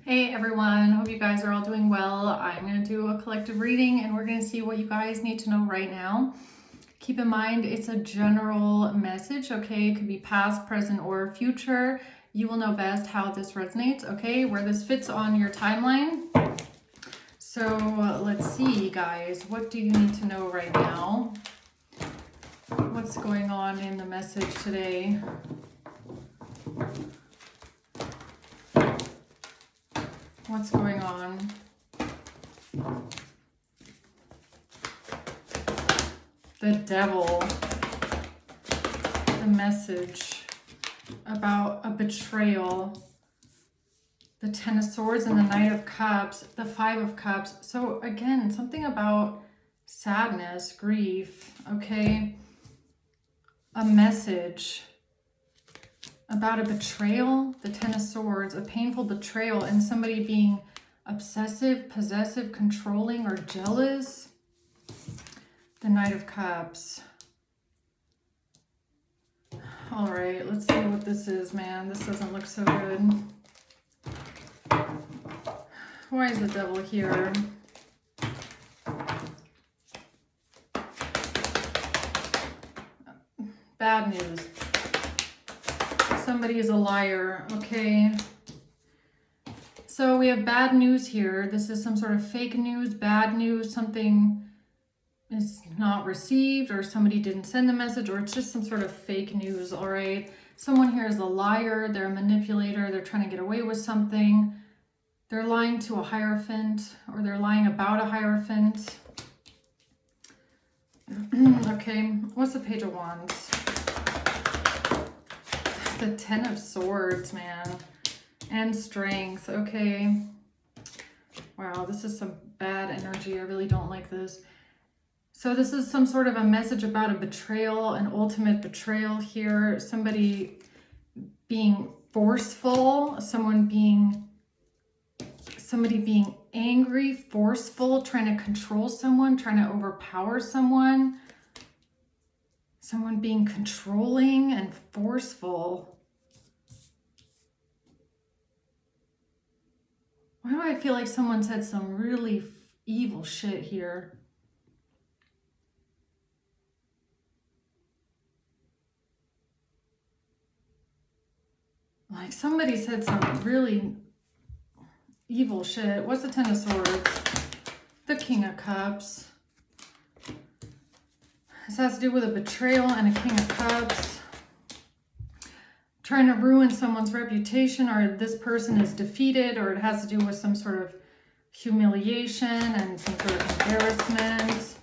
Hey everyone, hope you guys are all doing well. I'm going to do a collective reading and we're going to see what you guys need to know right now. Keep in mind it's a general message, okay? It could be past, present, or future. You will know best how this resonates, okay? Where this fits on your timeline. So let's see, guys. What do you need to know right now? What's going on in the message today? What's going on? The devil. The message about a betrayal. The Ten of Swords and the Knight of Cups. The Five of Cups. So again, something about sadness, grief, okay? A message about a betrayal, the Ten of Swords, a painful betrayal, and somebody being obsessive, possessive, controlling, or jealous. The Knight of Cups. All right, let's see what this is, man. This doesn't look so good. Why is the devil here? Bad news. Somebody is a liar, okay? So we have bad news here. This is some sort of fake news, bad news, something is not received, or somebody didn't send the message, or it's just some sort of fake news, all right? Someone here is a liar, they're a manipulator, they're trying to get away with something. They're lying to a Hierophant, or they're lying about a Hierophant. Okay, what's the Page of Wands? The Ten of Swords, man. And Strength, okay. Wow, this is some bad energy. I really don't like this. So this is some sort of a message about a betrayal, an ultimate betrayal here. Somebody being forceful, somebody being angry, forceful, trying to control someone, trying to overpower someone. Someone being controlling and forceful. Why do I feel like someone said some really evil shit here? Like somebody said some really evil shit. What's the Ten of Swords? The King of Cups. This has to do with a betrayal and a King of Cups. Trying to ruin someone's reputation, or this person is defeated, or it has to do with some sort of humiliation and some sort of embarrassment.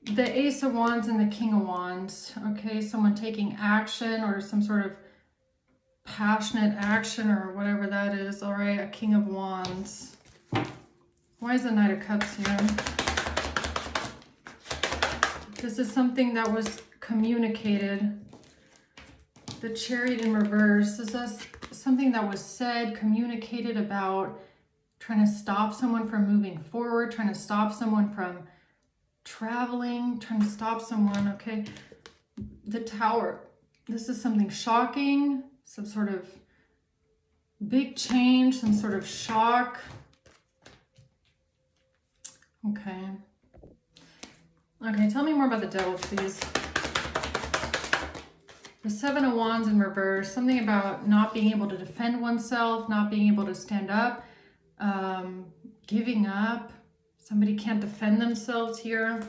The Ace of Wands and the King of Wands. Okay, someone taking action or some sort of passionate action or whatever that is. All right, a King of Wands. Why is the Knight of Cups here? This is something that was communicated. The Chariot in reverse. This is something that was said, communicated about trying to stop someone from moving forward, trying to stop someone from traveling, trying to stop someone, okay? The Tower. This is something shocking, some sort of big change, some sort of shock. Okay. Okay, tell me more about the devil, please. The Seven of Wands in reverse, something about not being able to defend oneself, not being able to stand up, giving up. Somebody can't defend themselves here.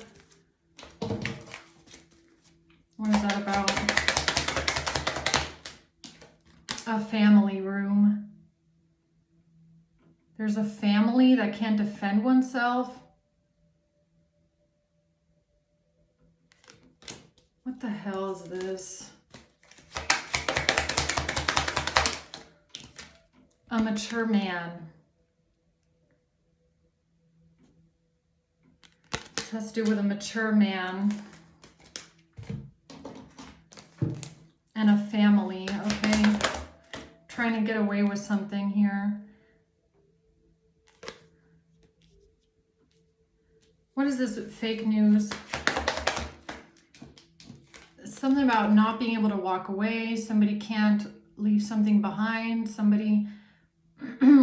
What is that about? A family room. There's a family that can't defend oneself. What the hell is this? A mature man. This has to do with a mature man and a family, okay? Trying to get away with something here. What is this fake news? Something about not being able to walk away. Somebody can't leave something behind. Somebody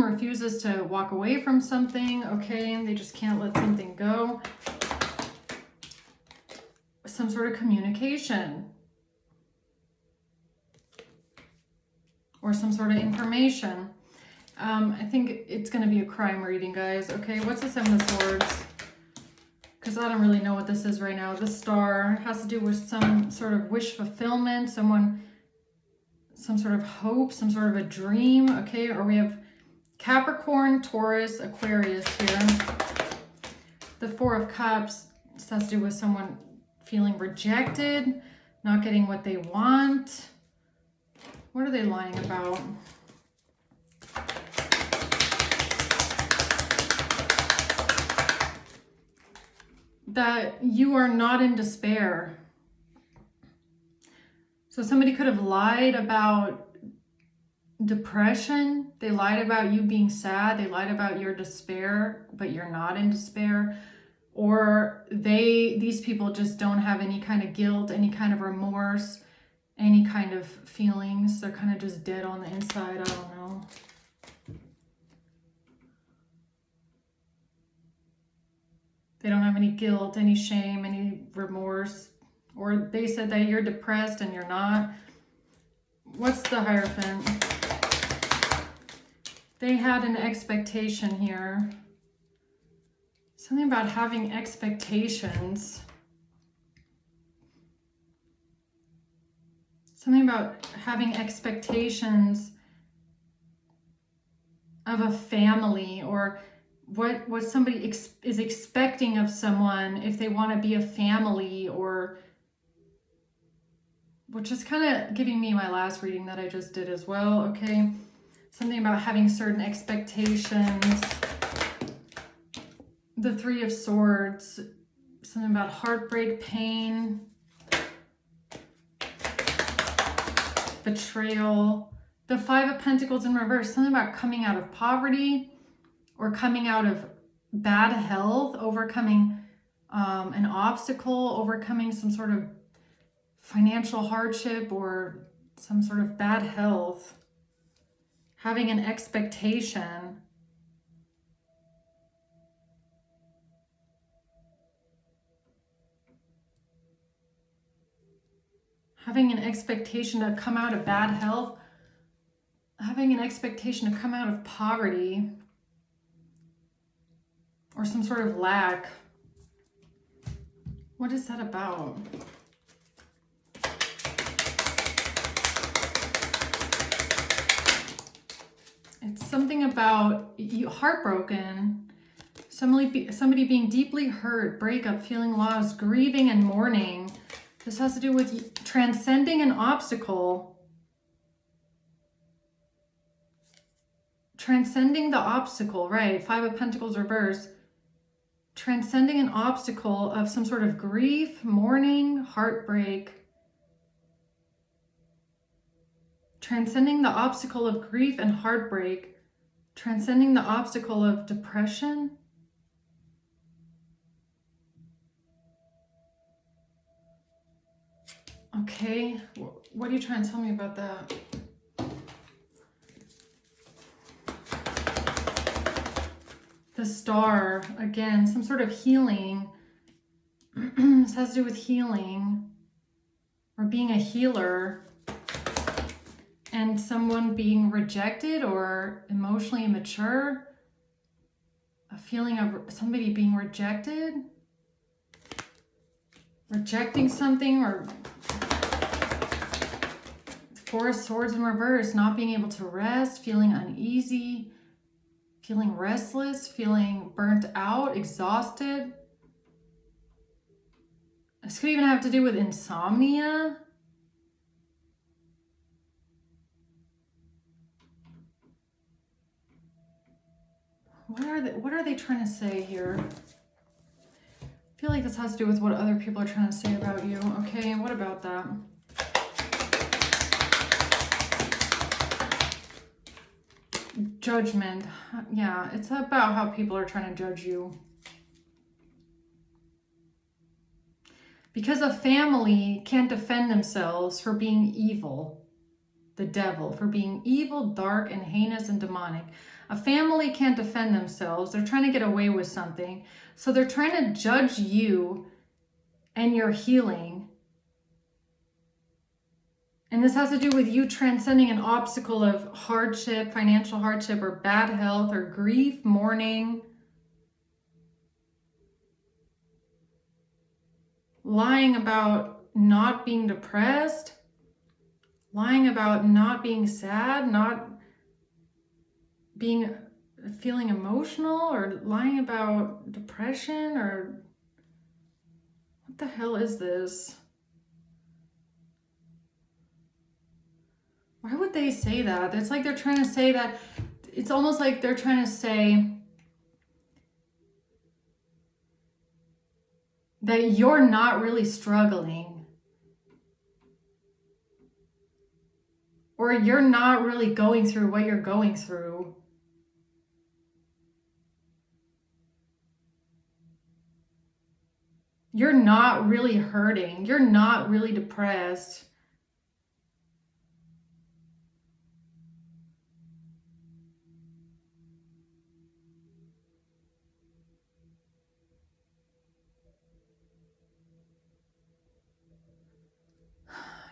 refuses to walk away from something, okay? They just can't let something go. Some sort of communication. Or some sort of information. I think it's going to be a crime reading, guys. Okay, what's the Seven of Swords? Because I don't really know what this is right now. The Star has to do with some sort of wish fulfillment, some sort of hope, some sort of a dream, okay? Or we have Capricorn, Taurus, Aquarius here. The Four of Cups, this has to do with someone feeling rejected, not getting what they want. What are they lying about? That you are not in despair. So somebody could have lied about depression. They lied about you being sad. They lied about your despair, but you're not in despair. Or these people just don't have any kind of guilt, any kind of remorse, any kind of feelings. They're kind of just dead on the inside. I don't know. They don't have any guilt, any shame, any remorse. Or they said that you're depressed and you're not. What's the Hierophant? They had an expectation here. Something about having expectations. Something about having expectations of a family, or what somebody is expecting of someone if they want to be a family, or which is kind of giving me my last reading that I just did as well, okay? Something about having certain expectations. The Three of Swords, something about heartbreak, pain, betrayal. The Five of Pentacles in reverse, something about coming out of poverty or coming out of bad health, overcoming an obstacle, overcoming some sort of financial hardship or some sort of bad health. Having an expectation. Having an expectation to come out of bad health. Having an expectation to come out of poverty. Or some sort of lack. What is that about? It's something about you heartbroken, somebody being deeply hurt, breakup, feeling lost, grieving and mourning. This has to do with transcending an obstacle. Transcending the obstacle, right? Five of Pentacles reverse. Transcending an obstacle of some sort of grief, mourning, heartbreak. Transcending the obstacle of grief and heartbreak. Transcending the obstacle of depression. Okay, what are you trying to tell me about that? The Star, again, some sort of healing. This has to do with healing or being a healer. And someone being rejected or emotionally immature. A feeling of somebody being rejected. Rejecting something, or Four of Swords in reverse. Not being able to rest, feeling uneasy, feeling restless, feeling burnt out, exhausted. This could even have to do with insomnia. What are they trying to say here? I feel like this has to do with what other people are trying to say about you. Okay, what about that? Judgment. Yeah, it's about how people are trying to judge you. Because a family can't defend themselves for being evil. The devil, for being evil, dark, and heinous and demonic. A family can't defend themselves. They're trying to get away with something. So they're trying to judge you and your healing. And this has to do with you transcending an obstacle of hardship, financial hardship, or bad health, or grief, mourning, lying about not being depressed, lying about not being sad, not being feeling emotional, or lying about depression, or what the hell is this? Why would they say that? It's like they're trying to say that, it's almost like they're trying to say that you're not really struggling, or you're not really going through what you're going through. You're not really hurting. You're not really depressed.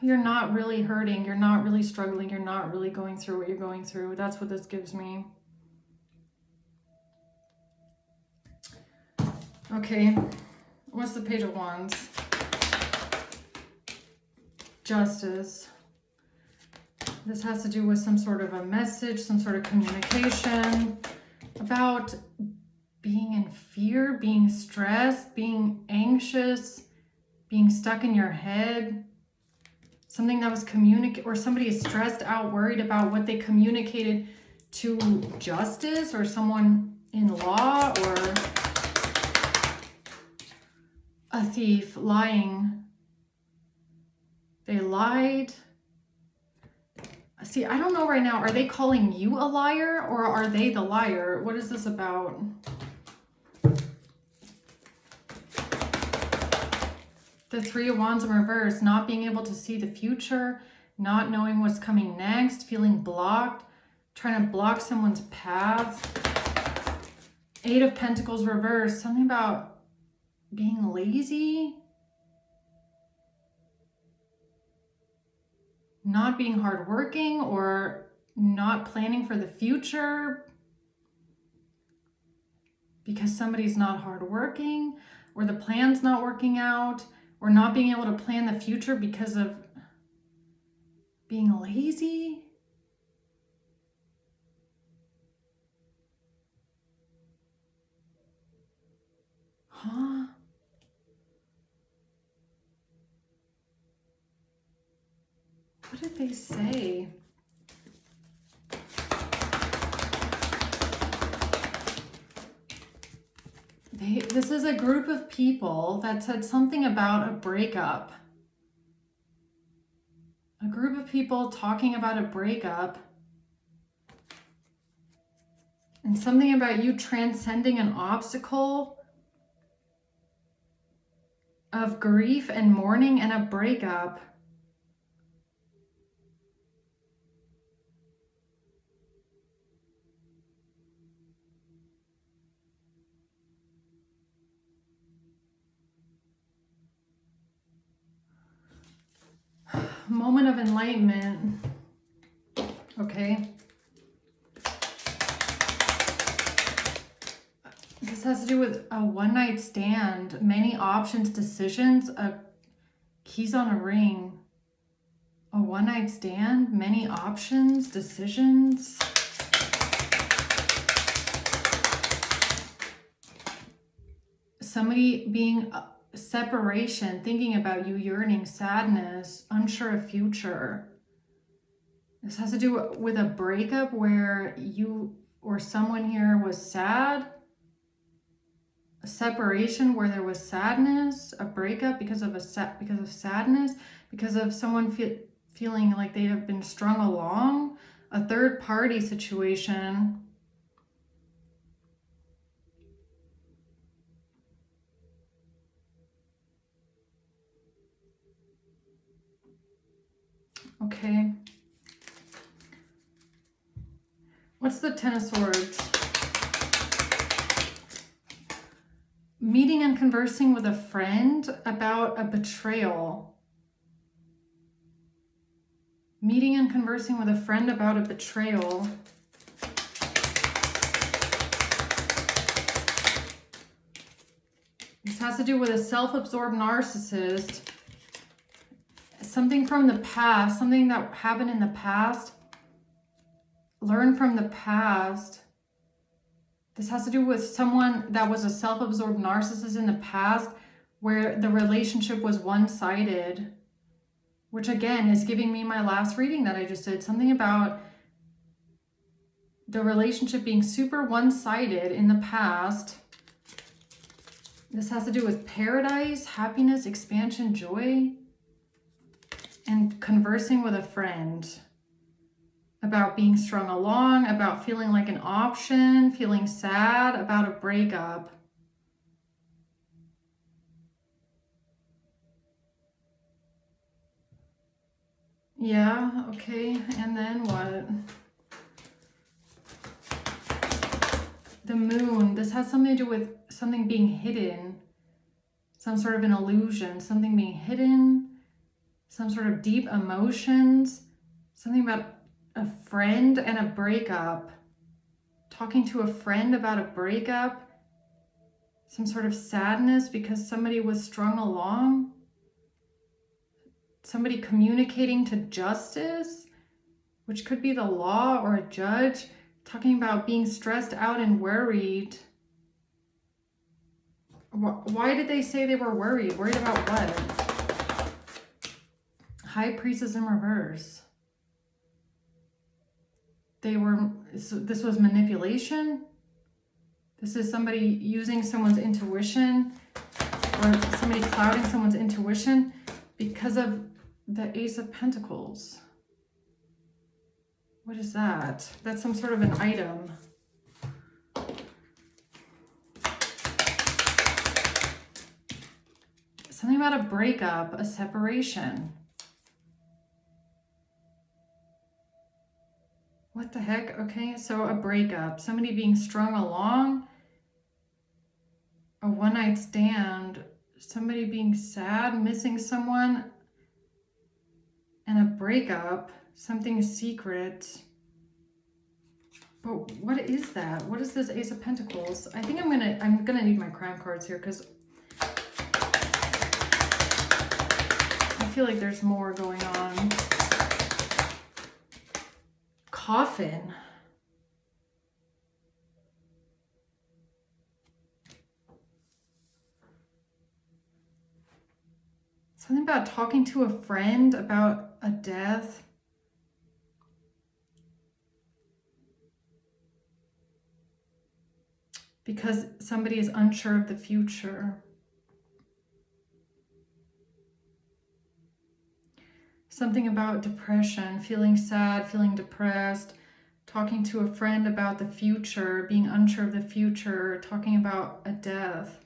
You're not really hurting. You're not really struggling. You're not really going through what you're going through. That's what this gives me. Okay. What's the Page of Wands? Justice. This has to do with some sort of a message, some sort of communication about being in fear, being stressed, being anxious, being stuck in your head. Something that was communicated, or somebody is stressed out, worried about what they communicated to justice or someone in law, or a thief lying. They lied. See, I don't know right now. Are they calling you a liar, or are they the liar? What is this about? The Three of Wands in reverse, not being able to see the future, not knowing what's coming next, feeling blocked, trying to block someone's path. Eight of Pentacles reverse, something about being lazy, not being hardworking, or not planning for the future because somebody's not hardworking, or the plan's not working out, or not being able to plan the future because of being lazy. Huh? What did they say? This is a group of people that said something about a breakup. A group of people talking about a breakup. And something about you transcending an obstacle of grief and mourning and a breakup. Moment of enlightenment. Okay. This has to do with a one-night stand, many options, decisions, keys on a ring. A one-night stand, many options, decisions. Somebody being separation, thinking about you, yearning, sadness, unsure of future. This has to do with a breakup where you or someone here was sad. A separation where there was sadness, a breakup because of sadness, because of someone feeling like they have been strung along, a third party situation. Okay. What's the Ten of Swords? Meeting and conversing with a friend about a betrayal. Meeting and conversing with a friend about a betrayal. This has to do with a self-absorbed narcissist. Something from the past, something that happened in the past. Learn from the past. This has to do with someone that was a self-absorbed narcissist in the past where the relationship was one-sided, which again is giving me my last reading that I just did. Something about the relationship being super one-sided in the past. This has to do with paradise, happiness, expansion, joy, and conversing with a friend about being strung along, about feeling like an option, feeling sad, about a breakup. Yeah, okay, and then what? The moon, this has something to do with something being hidden, some sort of an illusion, something being hidden, some sort of deep emotions, something about a friend and a breakup. Talking to a friend about a breakup, some sort of sadness because somebody was strung along, somebody communicating to justice, which could be the law or a judge, talking about being stressed out and worried. Why did they say they were worried? Worried about what? High Priestess in reverse. This was manipulation. This is somebody using someone's intuition or somebody clouding someone's intuition because of the Ace of Pentacles. What is that? That's some sort of an item. Something about a breakup, a separation. What the heck? Okay, so a breakup, somebody being strung along, a one-night stand, somebody being sad, missing someone, and a breakup, something secret. But what is that? What is this Ace of Pentacles? I think I'm gonna need my crown cards here because I feel like there's more going on. Coffin. Something about talking to a friend about a death. Because somebody is unsure of the future. Something about depression, feeling sad, feeling depressed, talking to a friend about the future, being unsure of the future, talking about a death.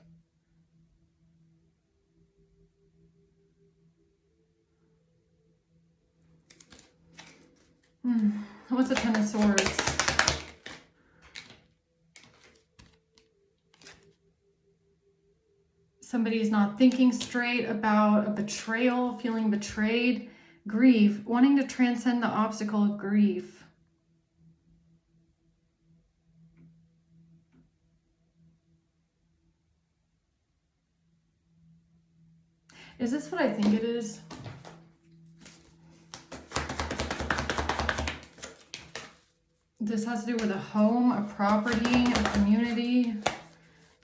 What's the Ten of Swords? Somebody's not thinking straight about a betrayal, feeling betrayed. Grief, wanting to transcend the obstacle of grief. Is this what I think it is? This has to do with a home, a property, a community,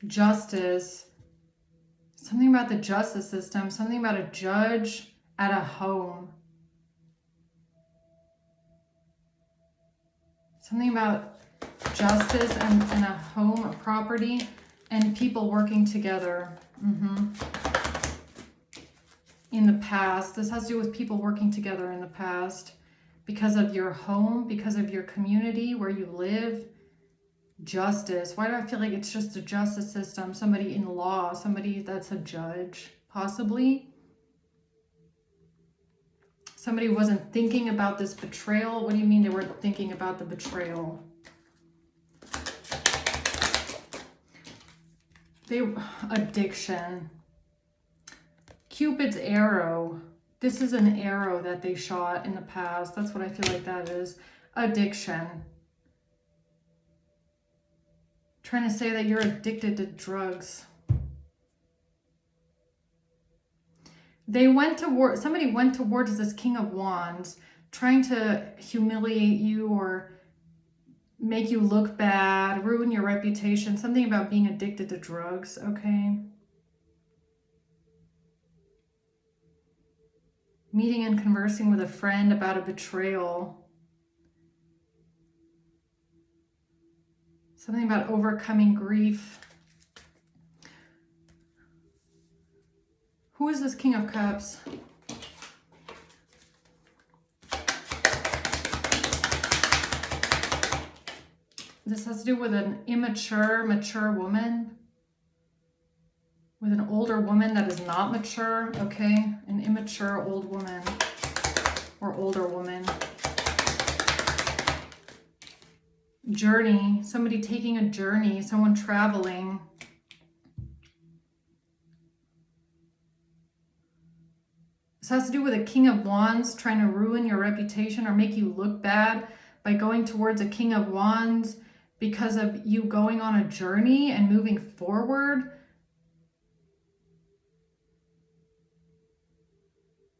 justice. Something about the justice system, something about a judge at a home. Something about justice and a home, a property, and people working together. In the past. This has to do with people working together in the past. Because of your home, because of your community, where you live. Justice. Why do I feel like it's just a justice system? Somebody in law, somebody that's a judge, possibly. Somebody wasn't thinking about this betrayal. What do you mean they weren't thinking about the betrayal? Addiction. Cupid's arrow. This is an arrow that they shot in the past. That's what I feel like that is. Addiction. Trying to say that you're addicted to drugs. Somebody went towards this King of Wands, trying to humiliate you or make you look bad, ruin your reputation. Something about being addicted to drugs, okay? Meeting and conversing with a friend about a betrayal. Something about overcoming grief. Who is this King of Cups? This has to do with an mature woman. With an older woman that is not mature, okay? An immature old woman or older woman. Journey, somebody taking a journey, someone traveling. This has to do with a King of Wands trying to ruin your reputation or make you look bad by going towards a King of Wands because of you going on a journey and moving forward.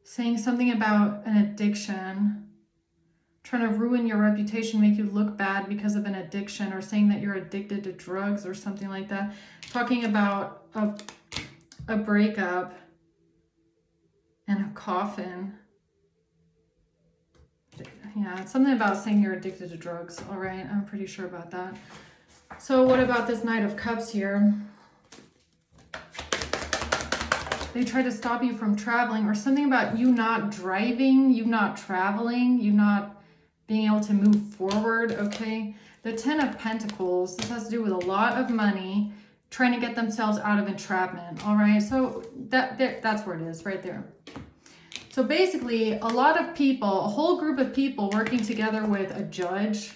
Saying something about an addiction, trying to ruin your reputation, make you look bad because of an addiction, or saying that you're addicted to drugs or something like that. Talking about a breakup and a coffin. Yeah, it's something about saying you're addicted to drugs. All right, I'm pretty sure about that. So what about this Knight of Cups here? They try to stop you from traveling, or something about you not driving, you not traveling, you not being able to move forward, okay? The Ten of Pentacles, this has to do with a lot of money, trying to get themselves out of entrapment, all right? So that's where it is, right there. So basically, a lot of people, a whole group of people working together with a judge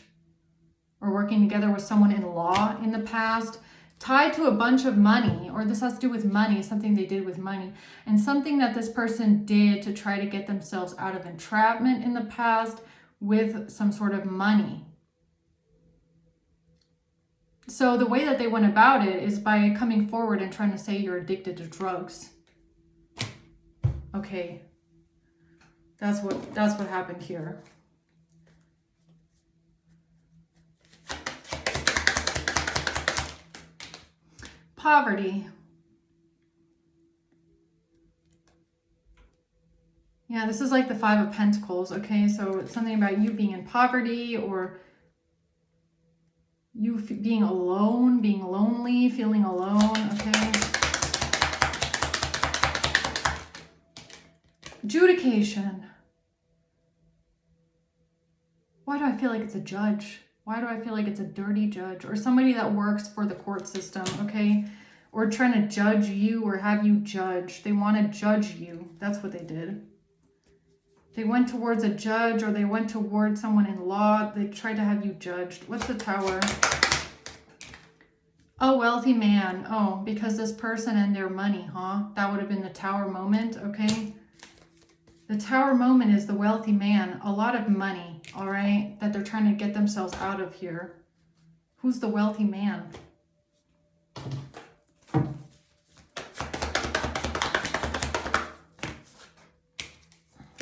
or working together with someone in law in the past, tied to a bunch of money, or this has to do with money, something they did with money, and something that this person did to try to get themselves out of entrapment in the past with some sort of money. So the way that they went about it is by coming forward and trying to say you're addicted to drugs. Okay, that's what happened here. Poverty. Yeah, this is like the Five of Pentacles, okay? So it's something about you being in poverty, or you being alone, being lonely, feeling alone, okay? Adjudication. Why do I feel like it's a judge? Why do I feel like it's a dirty judge or somebody that works for the court system, okay? Or trying to judge you or have you judged. They want to judge you. That's what they did. They went towards a judge, or they went towards someone in law. They tried to have you judged. What's the Tower? A wealthy man. Oh, because this person and their money, huh? That would have been the Tower moment, okay? The Tower moment is the wealthy man. A lot of money, all right, that they're trying to get themselves out of here. Who's the wealthy man?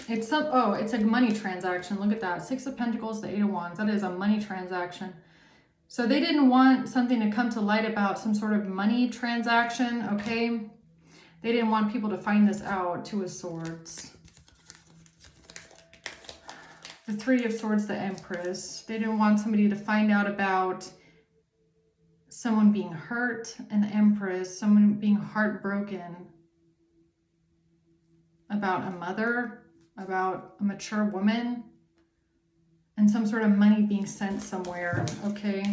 It's a money transaction. Look at that. Six of Pentacles, the Eight of Wands. That is a money transaction. So they didn't want something to come to light about some sort of money transaction, okay? They didn't want people to find this out. Two of Swords. The Three of Swords, the Empress. They didn't want somebody to find out about someone being hurt, an Empress, someone being heartbroken about a mother, about a mature woman, and some sort of money being sent somewhere, okay?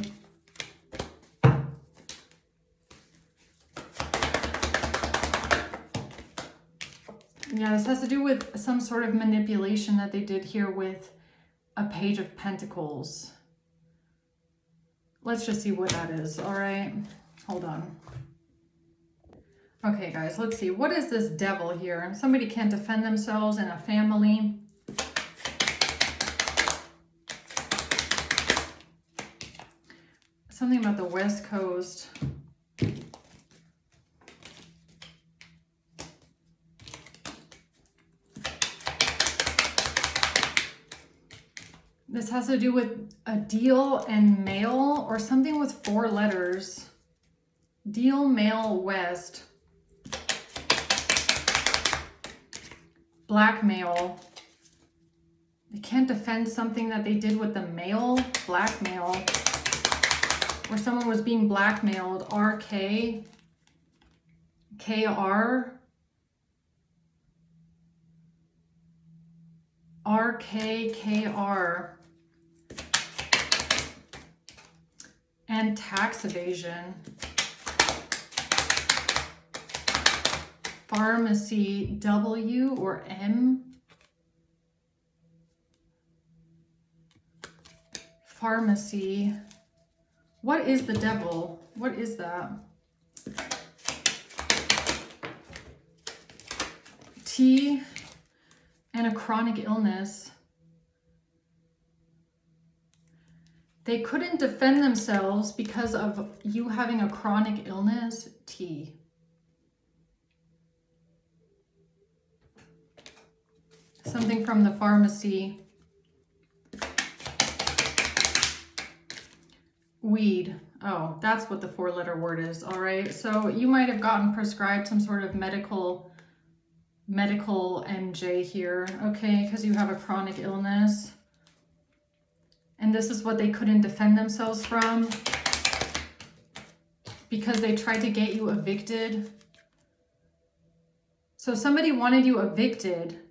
Yeah, this has to do with some sort of manipulation that they did here with a Page of Pentacles. Let's just see what that is, all right? Hold on. Okay, guys, let's see. What is this devil here? Somebody can't defend themselves in a family. Something about the West Coast. This has to do with a deal and mail or something with 4 letters. Deal, mail, West. Blackmail. They can't defend something that they did with the mail. Blackmail. Or someone was being blackmailed. RK. KR. RKKR. And tax evasion. Pharmacy, W or M. Pharmacy. What is the devil? What is that? T and a chronic illness. They couldn't defend themselves because of you having a chronic illness. T. Something from the pharmacy. Weed. Oh, that's what the 4-letter word is. All right. So you might have gotten prescribed some sort of medical MJ here. Okay. Because you have a chronic illness. And this is what they couldn't defend themselves from. Because they tried to get you evicted. So somebody wanted you evicted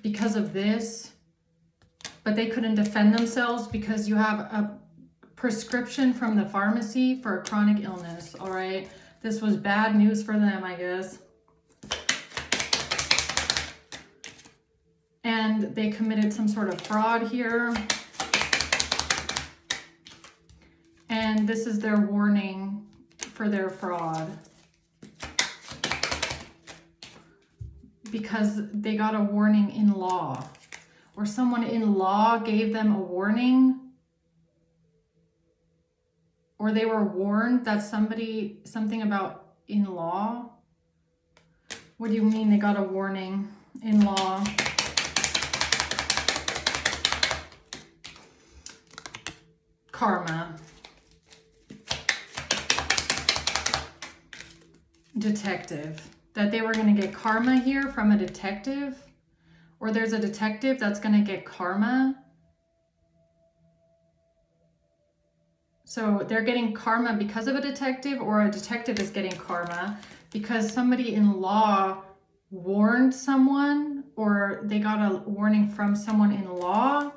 because of this, but they couldn't defend themselves because you have a prescription from the pharmacy for a chronic illness. All right. This was bad news for them, I guess. And they committed some sort of fraud here. And this is their warning for their fraud. Because they got a warning in law. Or someone in law gave them a warning. Or they were warned that something about in law. What do you mean they got a warning in law? Karma. Detective. That they were going to get karma here from a detective. Or there's a detective that's going to get karma. So they're getting karma because of a detective, or a detective is getting karma because somebody in law warned someone, or they got a warning from someone in law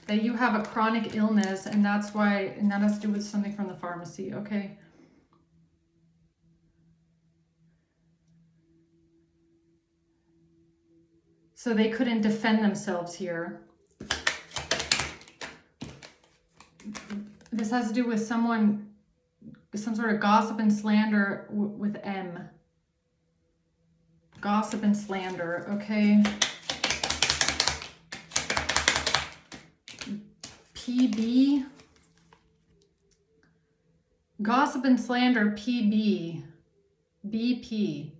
that you have a chronic illness, and that's why, and that has to do with something from the pharmacy. Okay. So they couldn't defend themselves here. This has to do with someone, some sort of gossip and slander with M. Gossip and slander, okay. PB. Gossip and slander, PB. BP.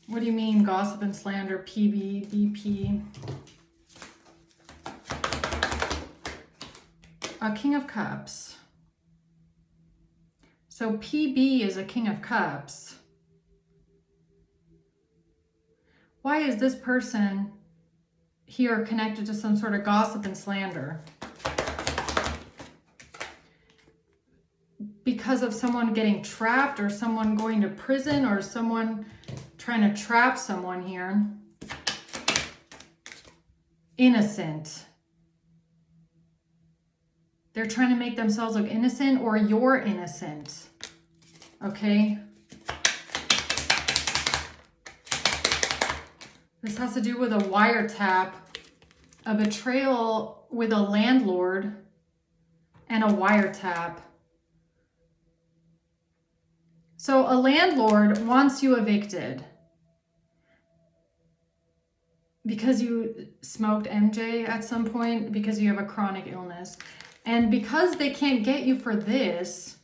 What do you mean, gossip and slander, PB, BP? A King of Cups. So PB is a King of Cups. Why is this person here connected to some sort of gossip and slander? Because of someone getting trapped, or someone going to prison, or someone trying to trap someone here. Innocent. They're trying to make themselves look innocent, or you're innocent. Okay? This has to do with a wiretap, a betrayal with a landlord, and a wiretap. So a landlord wants you evicted because you smoked MJ at some point, because you have a chronic illness. And because they can't get you for this,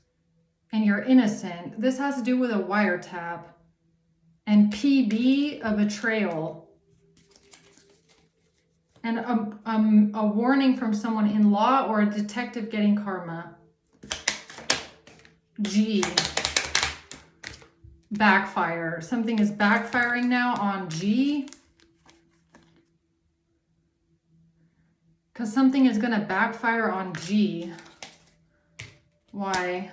and you're innocent, this has to do with a wiretap. And PB, a betrayal. And a warning from someone in law or a detective getting karma. G, backfire. Something is backfiring now on G. Because something is going to backfire on G. Why?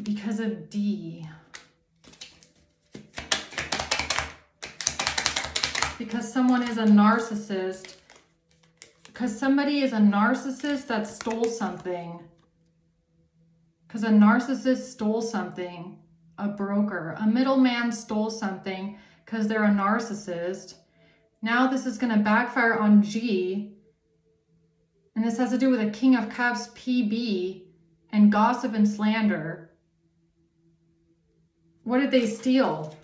Because of D. Because someone is a narcissist. Because somebody is a narcissist that stole something. Because a narcissist stole something. A broker. A middleman stole something because they're a narcissist. Now this is going to backfire on G. And this has to do with a King of Cups, PB, and gossip and slander. What did they steal?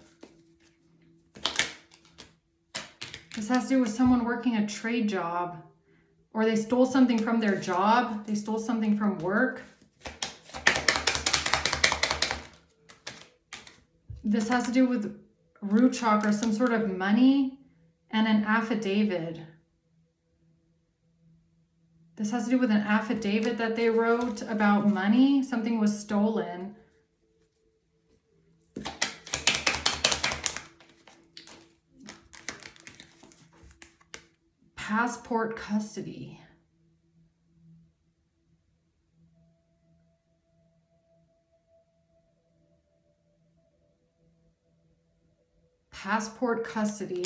This has to do with someone working a trade job. Or they stole something from their job. They stole something from work. This has to do with root chakra, some sort of money and an affidavit. This has to do with an affidavit that they wrote about money. Something was stolen. Passport custody. Passport custody.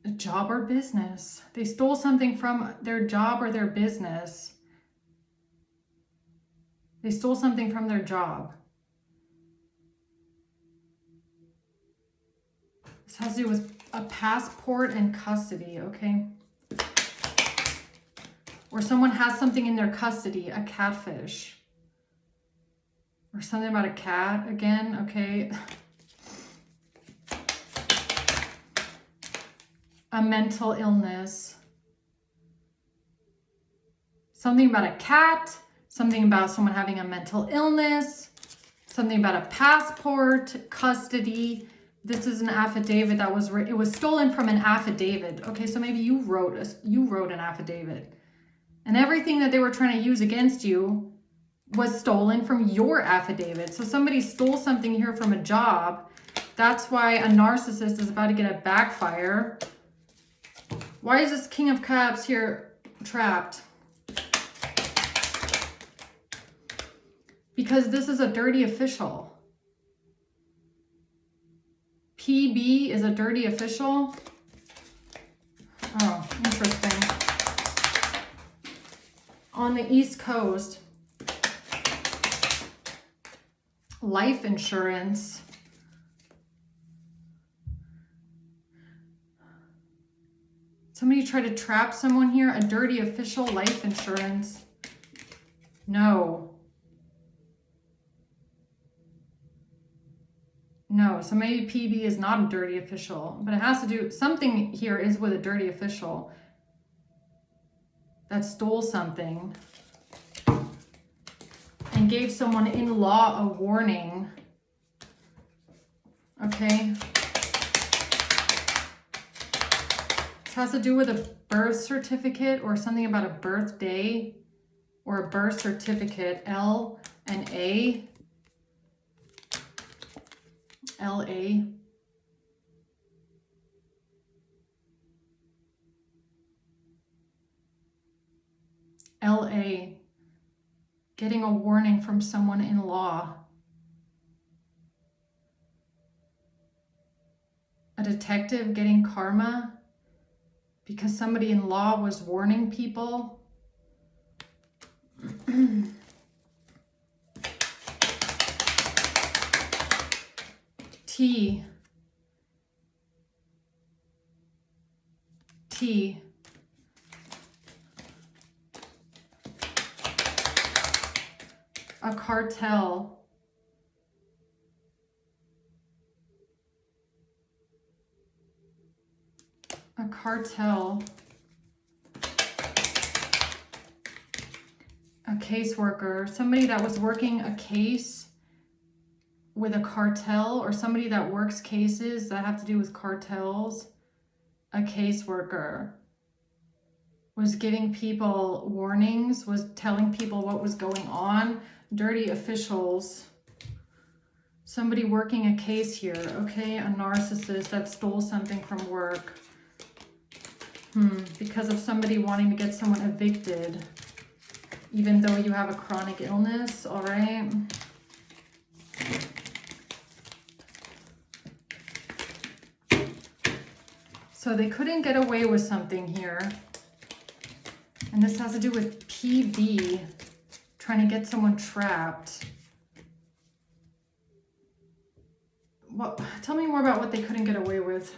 A job or business. They stole something from their job or their business. They stole something from their job. This has to do with a passport and custody, okay? Or someone has something in their custody, a catfish. Or something about a cat again, okay? A mental illness. Something about a cat, something about someone having a mental illness, something about a passport, custody. This is an affidavit that was, it was stolen from an affidavit. Okay, so maybe you wrote an affidavit. And everything that they were trying to use against you was stolen from your affidavit. So somebody stole something here from a job. That's why a narcissist is about to get a backfire. Why is this King of Cups here trapped? Because this is a dirty official. PB is a dirty official. Oh, interesting. On the East Coast, life insurance. Somebody tried to trap someone here. A dirty official, life insurance. No. No, so maybe PB is not a dirty official, but it has to do, something here is with a dirty official that stole something and gave someone in law a warning. Okay. This has to do with a birth certificate or something about a birthday or a birth certificate. L and A. LA. LA. Getting a warning from someone in law. A detective getting karma because somebody in law was warning people. T. T. A cartel. A cartel. A caseworker. Somebody that was working a case with a cartel, or somebody that works cases that have to do with cartels. A caseworker was giving people warnings, was telling people what was going on. Dirty officials. Somebody working a case here, okay? A narcissist that stole something from work. Because of somebody wanting to get someone evicted, even though you have a chronic illness, all right? So they couldn't get away with something here. And this has to do with PB, trying to get someone trapped. Well, tell me more about what they couldn't get away with.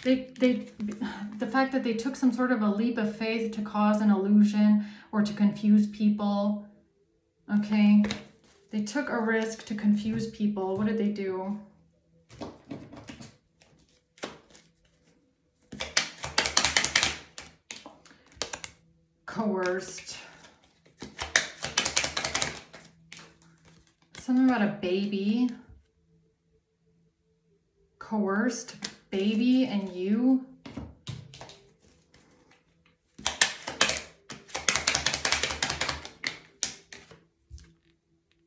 The fact that they took some sort of a leap of faith to cause an illusion or to confuse people, okay? They took a risk to confuse people. What did they do? Coerced. Something about a baby. Coerced. Baby and you.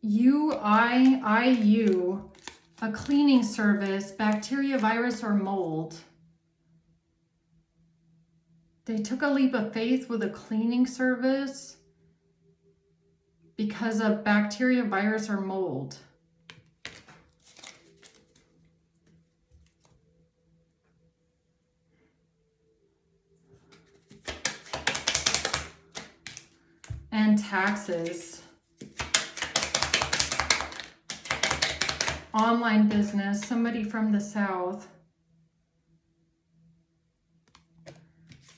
You, a cleaning service, bacteria, virus, or mold. They took a leap of faith with a cleaning service because of bacteria, virus, or mold. And taxes. Online business, somebody from the South.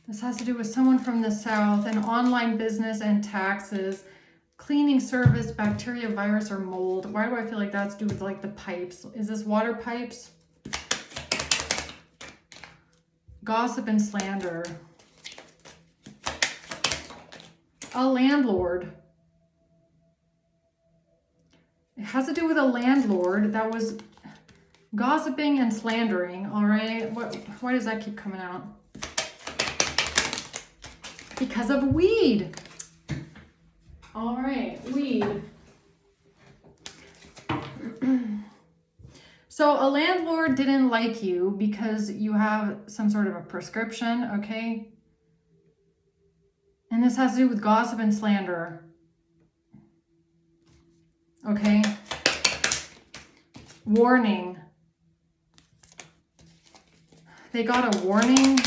This has to do with someone from the South, an online business and taxes, cleaning service, bacteria, virus, or mold. Why do I feel like that's to do with like the pipes? Is this water pipes? Gossip and slander. A landlord. It has to do with a landlord that was gossiping and slandering, all right? Why does that keep coming out? Because of weed. All right, weed. So a landlord didn't like you because you have some sort of a prescription, okay? And this has to do with gossip and slander. Okay? Warning. They got a warning.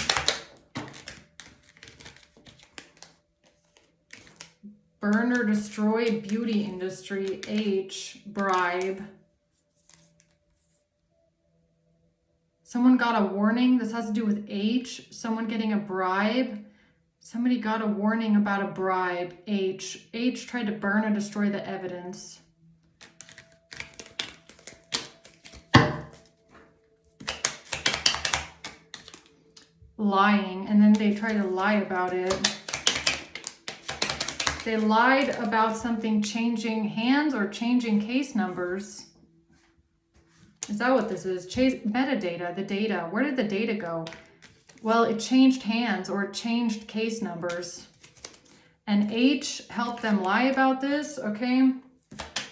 Burn or destroy beauty industry. H. Bribe. Someone got a warning. This has to do with H. Someone getting a bribe. Somebody got a warning about a bribe. H. H tried to burn or destroy the evidence. Lying, and then they try to lie about it. They lied about something changing hands or changing case numbers. Is that what this is? Metadata, the data. Where did the data go? Well, it changed hands or it changed case numbers. And H helped them lie about this, okay?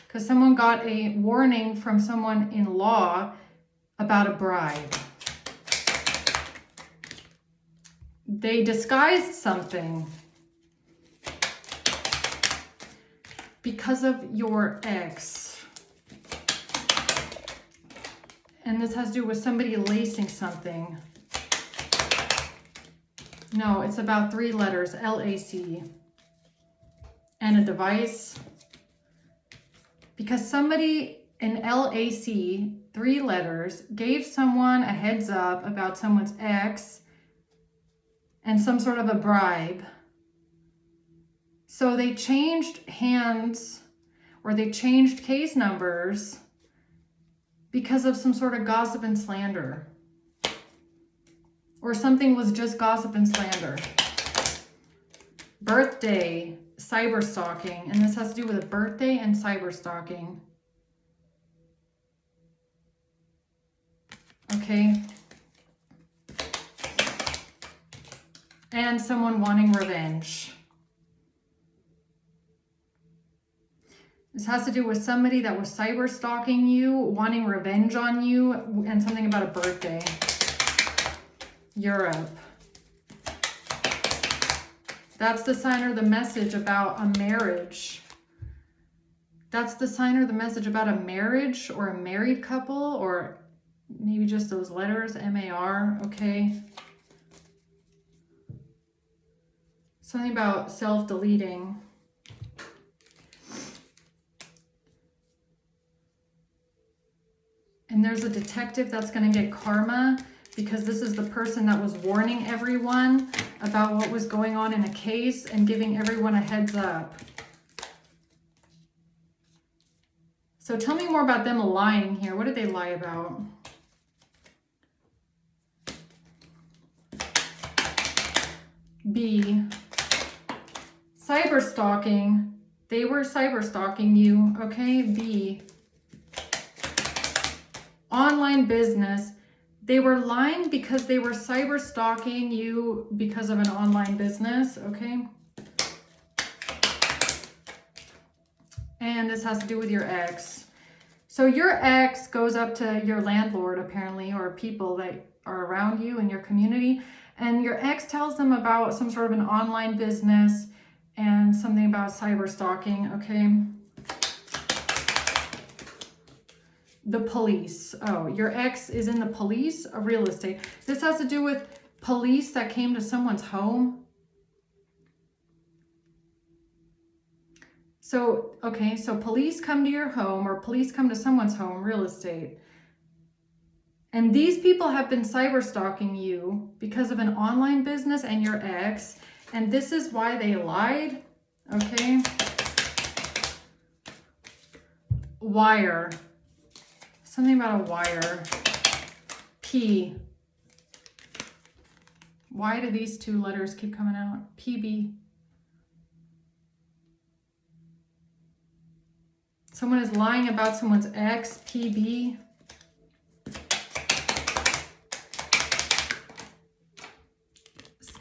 Because someone got a warning from someone in law about a bribe. They disguised something because of your ex. And this has to do with somebody lacing something. No, it's about 3 letters, LAC. And a device. Because somebody an LAC, 3 letters, gave someone a heads up about someone's ex and some sort of a bribe. So they changed hands, or they changed case numbers because of some sort of gossip and slander. Or something was just gossip and slander. Birthday, cyber stalking, and this has to do with a birthday and cyber stalking. Okay. And someone wanting revenge. This has to do with somebody that was cyber stalking you, wanting revenge on you, and something about a birthday. Europe. That's the sign or the message about a marriage. That's the sign or the message about a marriage or a married couple, or maybe just those letters, M-A-R, okay? Something about self-deleting. And there's a detective that's going to get karma because this is the person that was warning everyone about what was going on in a case and giving everyone a heads up. So tell me more about them lying here. What did they lie about? B. Cyber stalking. They were cyber stalking you, okay? B. Online business. They were lying because they were cyber stalking you because of an online business, okay? And this has to do with your ex. So your ex goes up to your landlord, apparently, or people that are around you in your community, and your ex tells them about some sort of an online business and something about cyber stalking, okay? The police. Oh, your ex is in the police, real estate. This has to do with police that came to someone's home. So, okay, so police come to your home, or police come to someone's home, real estate. And these people have been cyber stalking you because of an online business and your ex. And this is why they lied, okay? Wire. Something about a wire. P. Why do these 2 letters keep coming out? PB. Someone is lying about someone's ex. PB.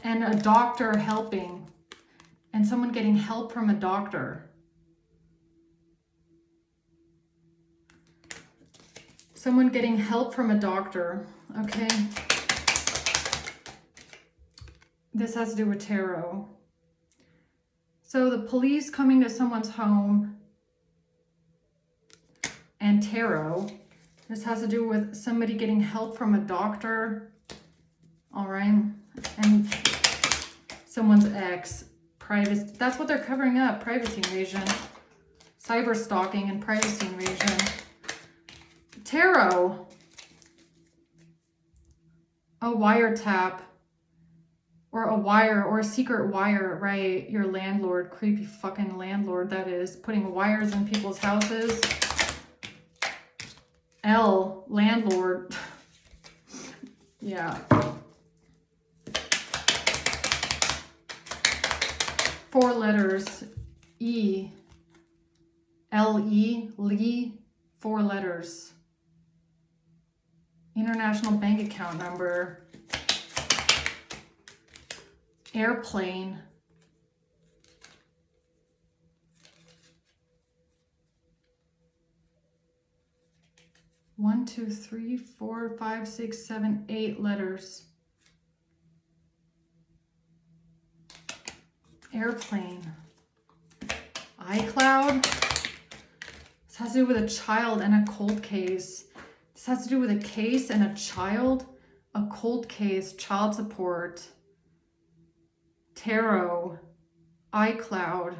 And a doctor helping. And someone getting help from a doctor. Someone getting help from a doctor, okay? This has to do with tarot. So the police coming to someone's home and tarot. This has to do with somebody getting help from a doctor, all right? And someone's ex, privacy. That's what they're covering up, privacy invasion, cyber stalking and privacy invasion. Tarot, a wiretap, or a wire, or a secret wire, right? Your landlord, creepy fucking landlord that is, putting wires in people's houses. L, landlord. Yeah. 4 letters. E, L-E, Lee, 4 letters. International bank account number. Airplane. One, 2, 3, 4, 5, 6, 7, 8 letters. Airplane. iCloud. This has to do with a child and a cold case. This has to do with a case and a child, a cold case, child support, tarot, iCloud,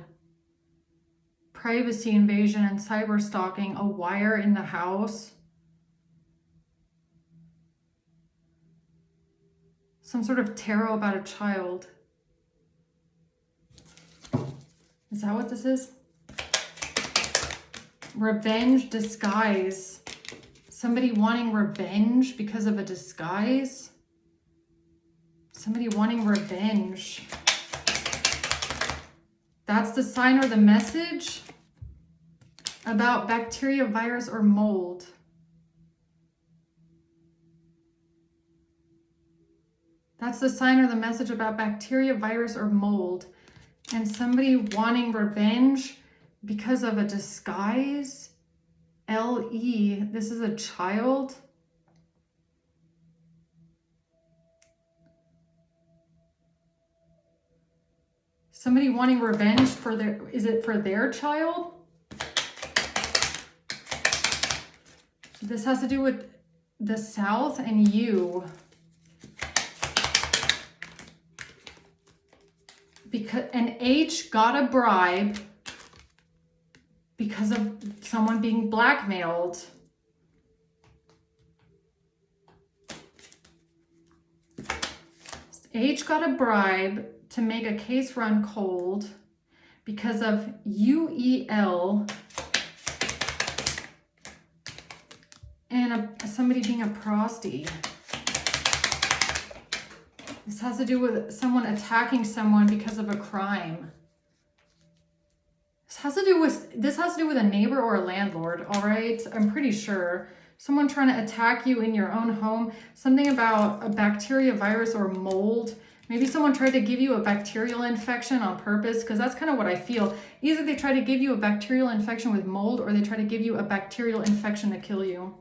privacy invasion and cyber stalking, a wire in the house. Some sort of tarot about a child. Is that what this is? Revenge disguise. Somebody wanting revenge because of a disguise. Somebody wanting revenge. That's the sign or the message about bacteria, virus, or mold. That's the sign or the message about bacteria, virus, or mold. And somebody wanting revenge because of a disguise. LE, this is a child. Somebody wanting revenge for their, is it for their child? This has to do with the South and you. Because an H got a bribe because of someone being blackmailed. H got a bribe to make a case run cold because of UEL and somebody being a prosty. This has to do with someone attacking someone because of a crime. This has to do with a neighbor or a landlord, all right? I'm pretty sure. Someone trying to attack you in your own home. Something about a bacteria, virus, or mold. Maybe someone tried to give you a bacterial infection on purpose, because that's kind of what I feel. Either they try to give you a bacterial infection with mold, or they try to give you a bacterial infection to kill you.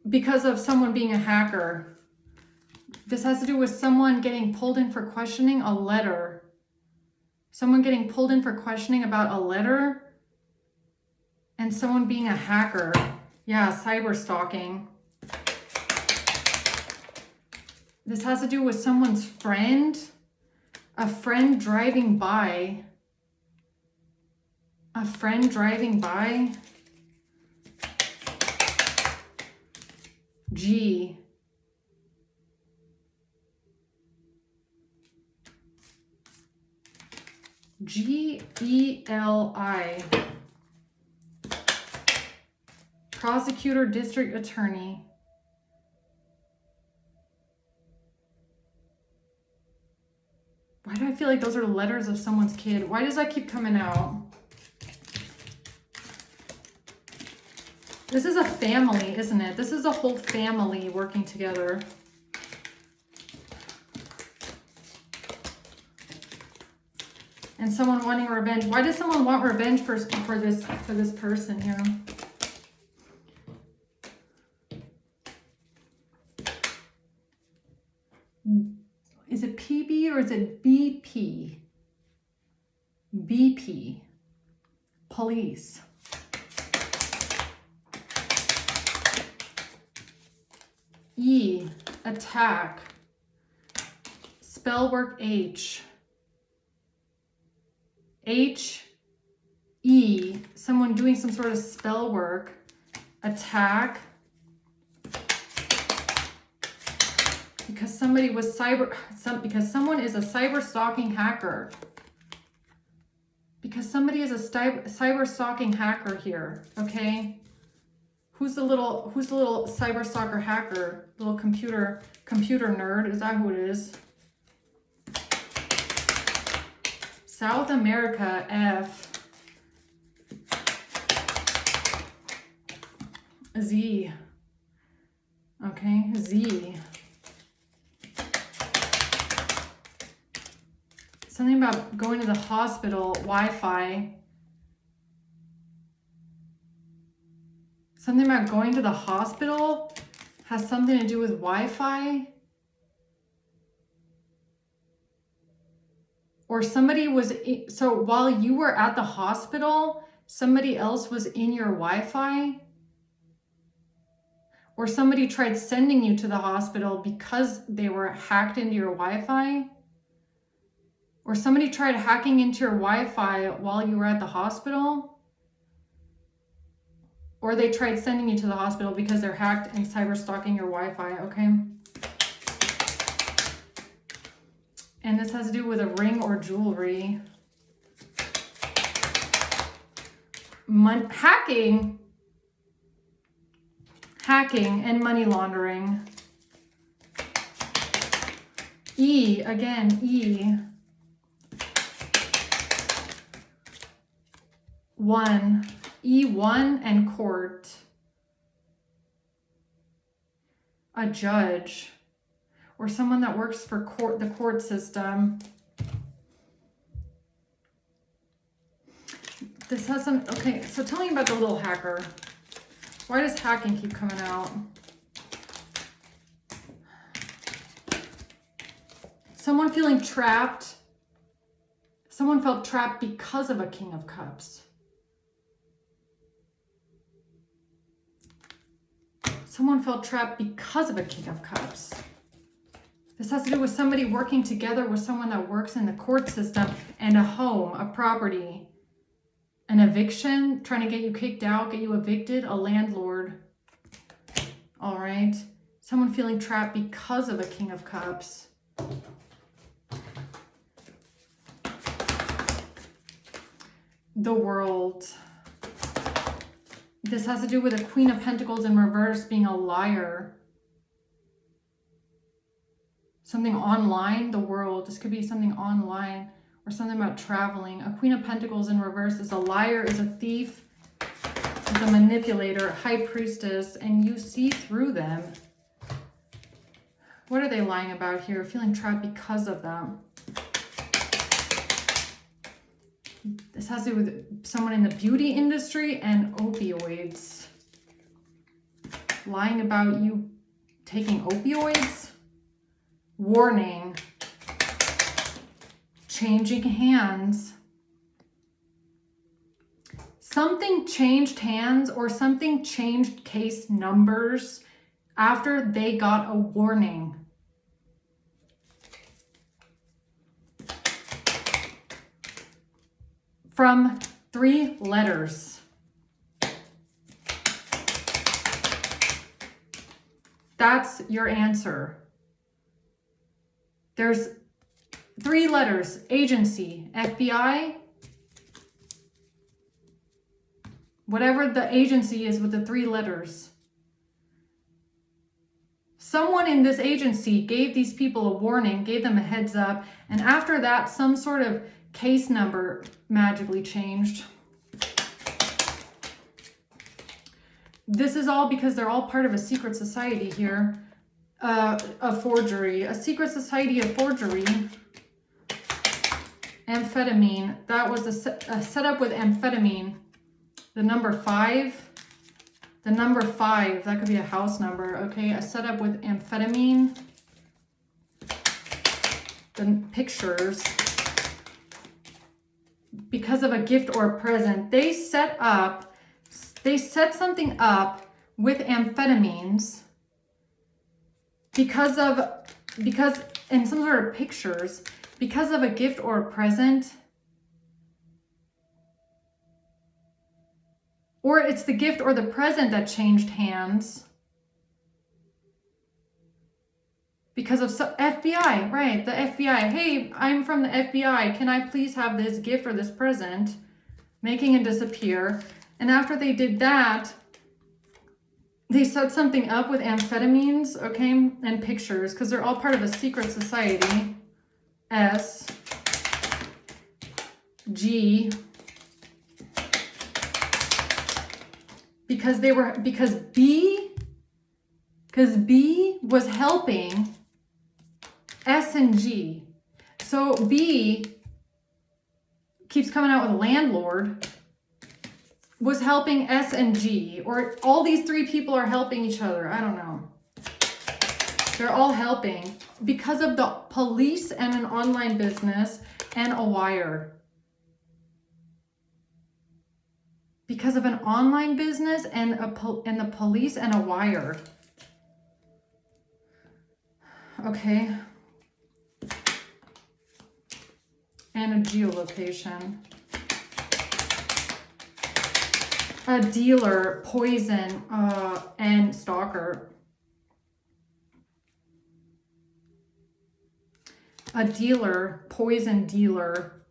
Because of someone being a hacker. This has to do with someone getting pulled in for questioning a letter. Someone getting pulled in for questioning about a letter. And someone being a hacker. Yeah, cyber stalking. This has to do with someone's friend. A friend driving by. A friend driving by. G. GELI. Prosecutor, district attorney. Why do I feel like those are letters of someone's kid? Why does that keep coming out? This is a family, isn't it? This is a whole family working together. And someone wanting revenge. Why does someone want revenge for this person here? Is it PB or is it BP? BP. Police. E. Attack. Spell work H. H. E. Someone doing some sort of spell work. Attack. Because somebody was because someone is a cyber stalking hacker. Because somebody is a cyber stalking hacker here, okay? Who's the little cyber stalker hacker? Little computer nerd, is that who it is? South America, F. Z. Okay, Z. Something about going to the hospital, Wi-Fi. Something about going to the hospital has something to do with Wi-Fi. Or somebody was, so while you were at the hospital, somebody else was in your Wi-Fi. Or somebody tried sending you to the hospital because they were hacked into your Wi-Fi. Or somebody tried hacking into your Wi-Fi while you were at the hospital. Or they tried sending you to the hospital because they're hacked and cyber stalking your Wi-Fi, okay? And this has to do with a ring or jewelry. Hacking and money laundering. E, again, E. 1. E1 and court. A judge. Or someone that works for the court system. This has some, okay, so tell me about the little hacker. Why does hacking keep coming out? Someone feeling trapped. Someone felt trapped because of a King of Cups. Someone felt trapped because of a King of Cups. This has to do with somebody working together with someone that works in the court system and a home, a property, an eviction, trying to get you kicked out, get you evicted, a landlord. All right. Someone feeling trapped because of a King of Cups. The World. This has to do with a Queen of Pentacles in reverse being a liar. Something online, the world. This could be something online or something about traveling. A Queen of Pentacles in reverse is a liar, is a thief, is a manipulator, high priestess, and you see through them. What are they lying about here? Feeling trapped because of them. This has to do with someone in the beauty industry and opioids. Lying about you taking opioids. Warning. Changing hands. Something changed hands or something changed case numbers after they got a warning. From 3 letters. That's your answer. There's 3 letters. Agency, FBI, whatever the agency is with the 3 letters. Someone in this agency gave these people a warning, gave them a heads up, and after that, some sort of case number magically changed. This is all because they're all part of a secret society here. A forgery. A secret society of forgery. Amphetamine. That was a setup with amphetamine. The number 5. The number 5. That could be a house number. Okay. A setup with amphetamine. The pictures. Because of a gift or a present. They set something up with amphetamines because in some sort of pictures, because of a gift or a present. Or it's the gift or the present that changed hands. Because of FBI, right? The FBI. Hey, I'm from the FBI. Can I please have this gift or this present? Making it disappear. And after they did that, they set something up with amphetamines, okay, and pictures, because they're all part of a secret society. S, G, because B was helping S and G. So B keeps coming out with landlord, was helping S and G, or all these 3 people are helping each other. I don't know. They're all helping because of the police and an online business and a wire. Because of an online business and the police and a wire. Okay. And a geolocation. A dealer, poison, and stalker. A dealer, poison dealer.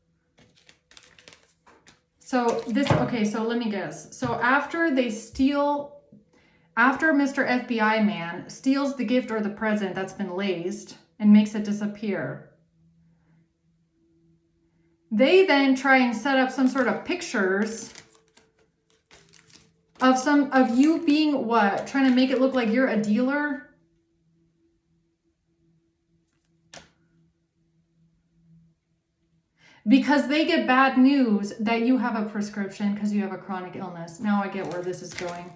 So this, okay, so let me guess. So after Mr. FBI man steals the gift or the present that's been laced and makes it disappear, they then try and set up some sort of pictures of you being what? Trying to make it look like you're a dealer? Because they get bad news that you have a prescription because you have a chronic illness. Now I get where this is going.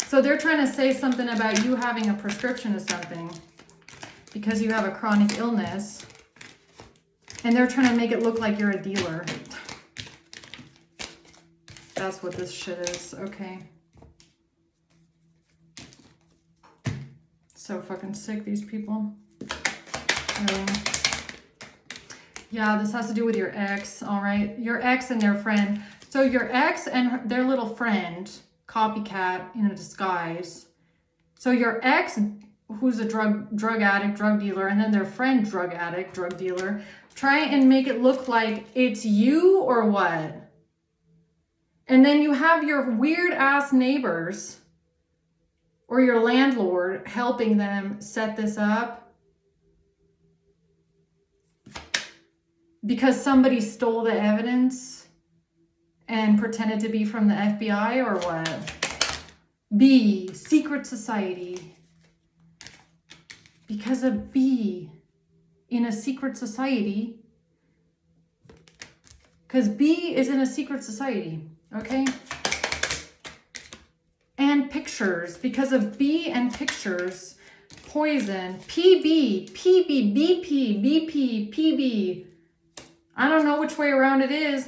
So they're trying to say something about you having a prescription of something because you have a chronic illness. And they're trying to make it look like you're a dealer. That's what this shit is. Okay. So fucking sick, these people. Really. Yeah, this has to do with your ex, all right? Your ex and their friend. So your ex and their little friend, copycat in a disguise. So your ex, who's a drug addict, drug dealer, and then their friend, drug addict, drug dealer, try and make it look like it's you or what? And then you have your weird ass neighbors or your landlord helping them set this up. Because somebody stole the evidence and pretended to be from the FBI or what? B, secret society. Because of B in a secret society. Because B is in a secret society, okay? And pictures. Because of B and pictures. Poison. PB, PB, BP, BP, PB. I don't know which way around it is.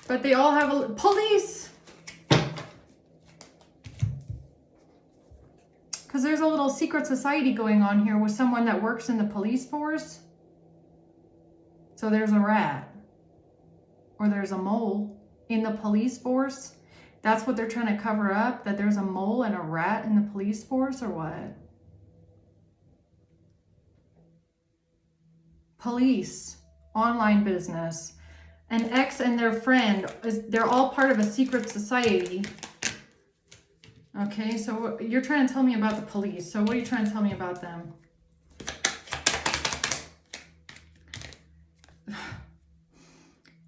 But they all have a... Police! Because there's a little secret society going on here with someone that works in the police force. So there's a rat. Or there's a mole in the police force. That's what they're trying to cover up? That there's a mole and a rat in the police force or what? Police, online business, an ex and their friend, they're all part of a secret society. Okay, so you're trying to tell me about the police. So what are you trying to tell me about them?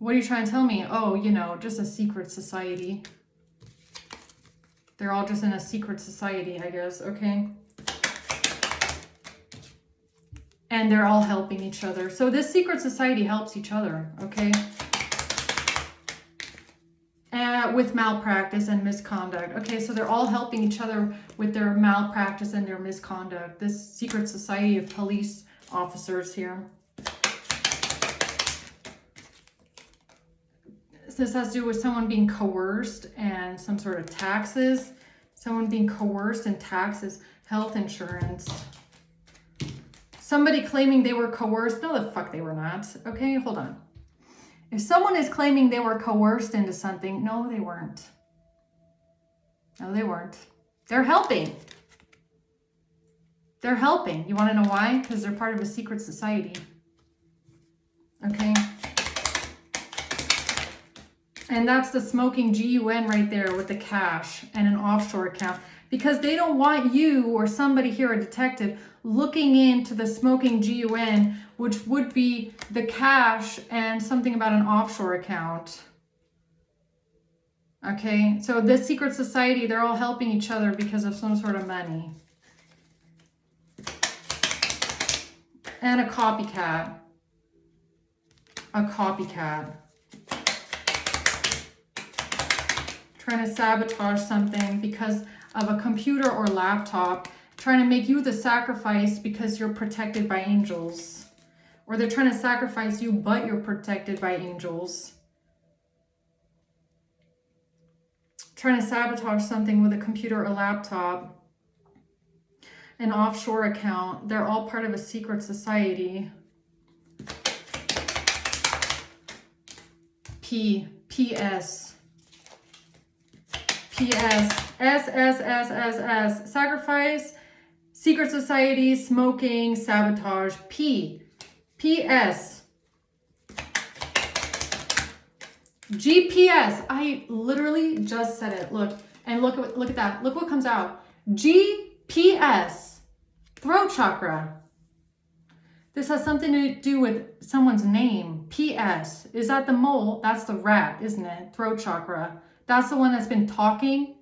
What are you trying to tell me? Oh, you know, just a secret society. They're all just in a secret society, I guess. Okay. And they're all helping each other. So this secret society helps each other, okay? With malpractice and misconduct. Okay, so they're all helping each other with their malpractice and their misconduct. This secret society of police officers here. This has to do with someone being coerced and some sort of taxes. Someone being coerced in taxes, health insurance. Somebody claiming they were coerced. No, the fuck they were not. Okay, hold on. If someone is claiming they were coerced into something, no, they weren't. No, they weren't. They're helping. They're helping. You want to know why? Because they're part of a secret society. Okay. And that's the smoking GUN right there with the cash and an offshore account. Because they don't want you or somebody here, a detective, looking into the smoking GUN, which would be the cash and something about an offshore account. Okay, so this secret society, they're all helping each other because of some sort of money. And a copycat. A copycat. Trying to sabotage something because of a computer or laptop, trying to make you the sacrifice because you're protected by angels. Or they're trying to sacrifice you, but you're protected by angels. Trying to sabotage something with a computer or laptop. an offshore account. They're all part of a secret society. PS. S. Sacrifice, secret society, smoking, sabotage. PS. GPS. I literally just said it. Look, and look at that. Look what comes out. GPS. Throat chakra. This has something to do with someone's name. PS. Is that the mole? That's the rat, isn't it? Throat chakra. That's the one that's been talking.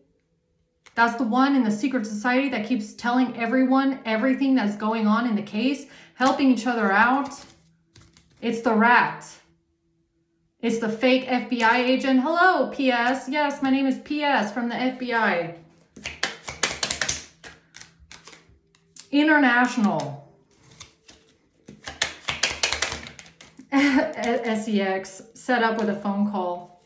That's the one in the secret society that keeps telling everyone everything that's going on in the case, helping each other out. It's the rat. It's the fake FBI agent. Hello, PS. Yes, my name is PS from the FBI. International. SEX. Set up with a phone call.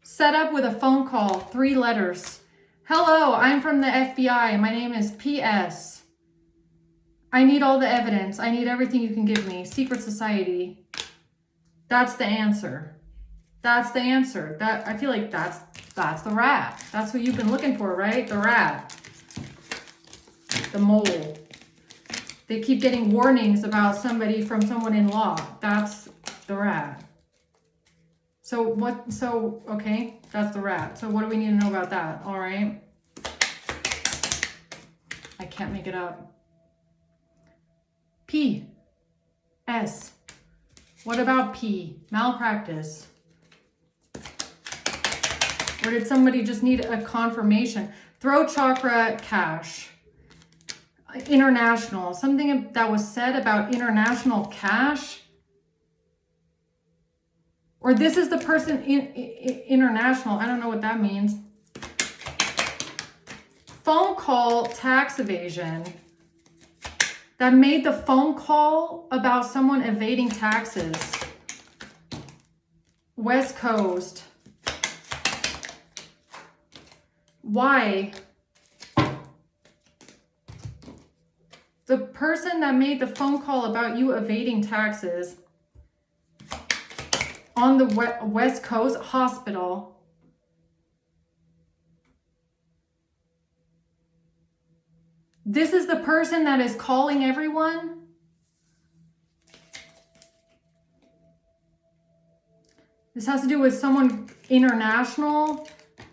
Set up with a phone call. 3 letters. Hello, I'm from the FBI. My name is PS. I need all the evidence. I need everything you can give me. Secret society. That's the answer. That's the answer. That I feel like that's the rat. That's what you've been looking for, right? The rat. The mole. They keep getting warnings about somebody from someone in law. That's the rat. Okay, that's the rat. So what do we need to know about that? All right. I can't make it up. P. S. What about P? Malpractice. Or did somebody just need a confirmation? Throat chakra, cash. International. Something that was said about international cash. Or this is the person international. I don't know what that means. Phone call, tax evasion. That made the phone call about someone evading taxes. West Coast. Why? The person that made the phone call about you evading taxes on the West Coast hospital. This is the person that is calling everyone. This has to do with someone international,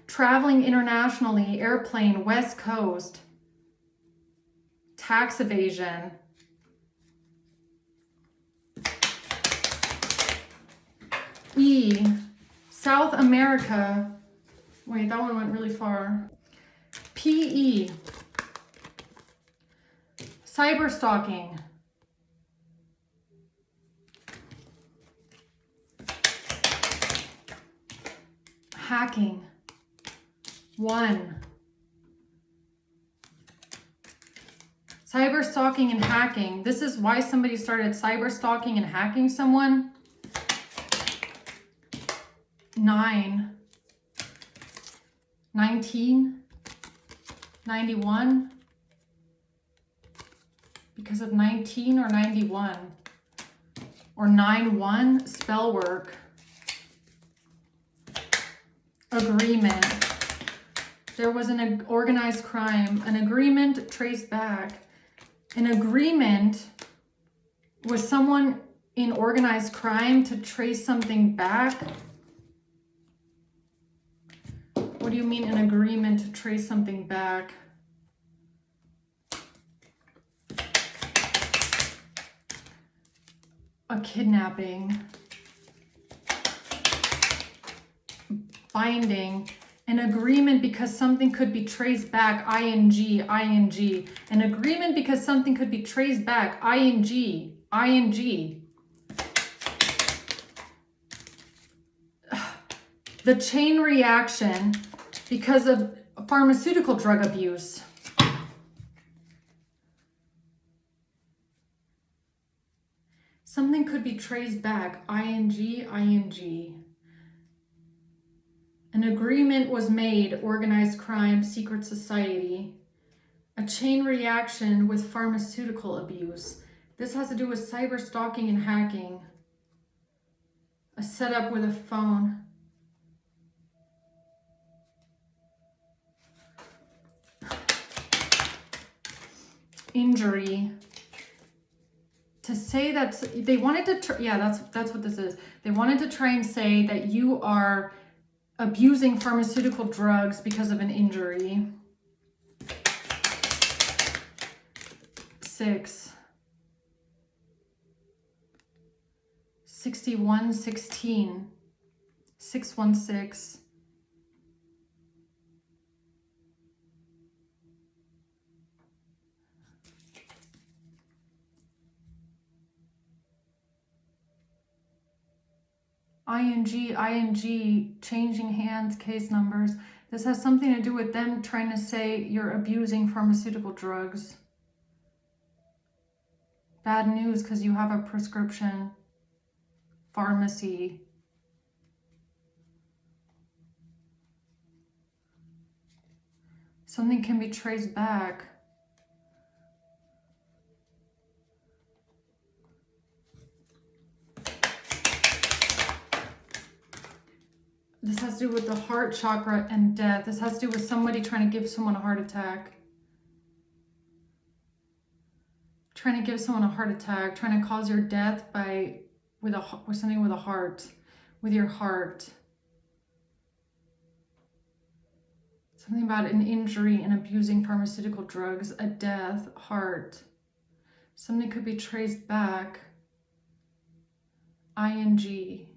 traveling internationally, airplane, West Coast, tax evasion. E, South America. Wait, that one went really far. PE, cyber stalking. Hacking. 1. Cyber stalking and hacking. This is why somebody started cyber stalking and hacking someone. 9. 19. 91. Because of 19 or 91. Or 9-1, spell work. Agreement. There was an organized crime. An agreement traced back. An agreement was someone in organized crime to trace something back. What do you mean an agreement to trace something back? A kidnapping. Binding. An agreement because something could be traced back. ING. An agreement because something could be traced back. ING. The chain reaction because of pharmaceutical drug abuse. Something could be traced back. ING. An agreement was made. Organized crime, secret society. A chain reaction with pharmaceutical abuse. This has to do with cyber stalking and hacking. A setup with a phone. Injury. To say that they wanted to, yeah, that's what this is. They wanted to try and say that you are abusing pharmaceutical drugs because of an injury. 6. 6116. 616. ING, changing hands, case numbers. This has something to do with them trying to say you're abusing pharmaceutical drugs. Bad news because you have a prescription. Pharmacy. Something can be traced back. This has to do with the heart chakra and death. This has to do with somebody trying to give someone a heart attack. Trying to give someone a heart attack. Trying to cause your death with something with a heart. With your heart. Something about an injury and abusing pharmaceutical drugs. A death. Heart. Something could be traced back. ING.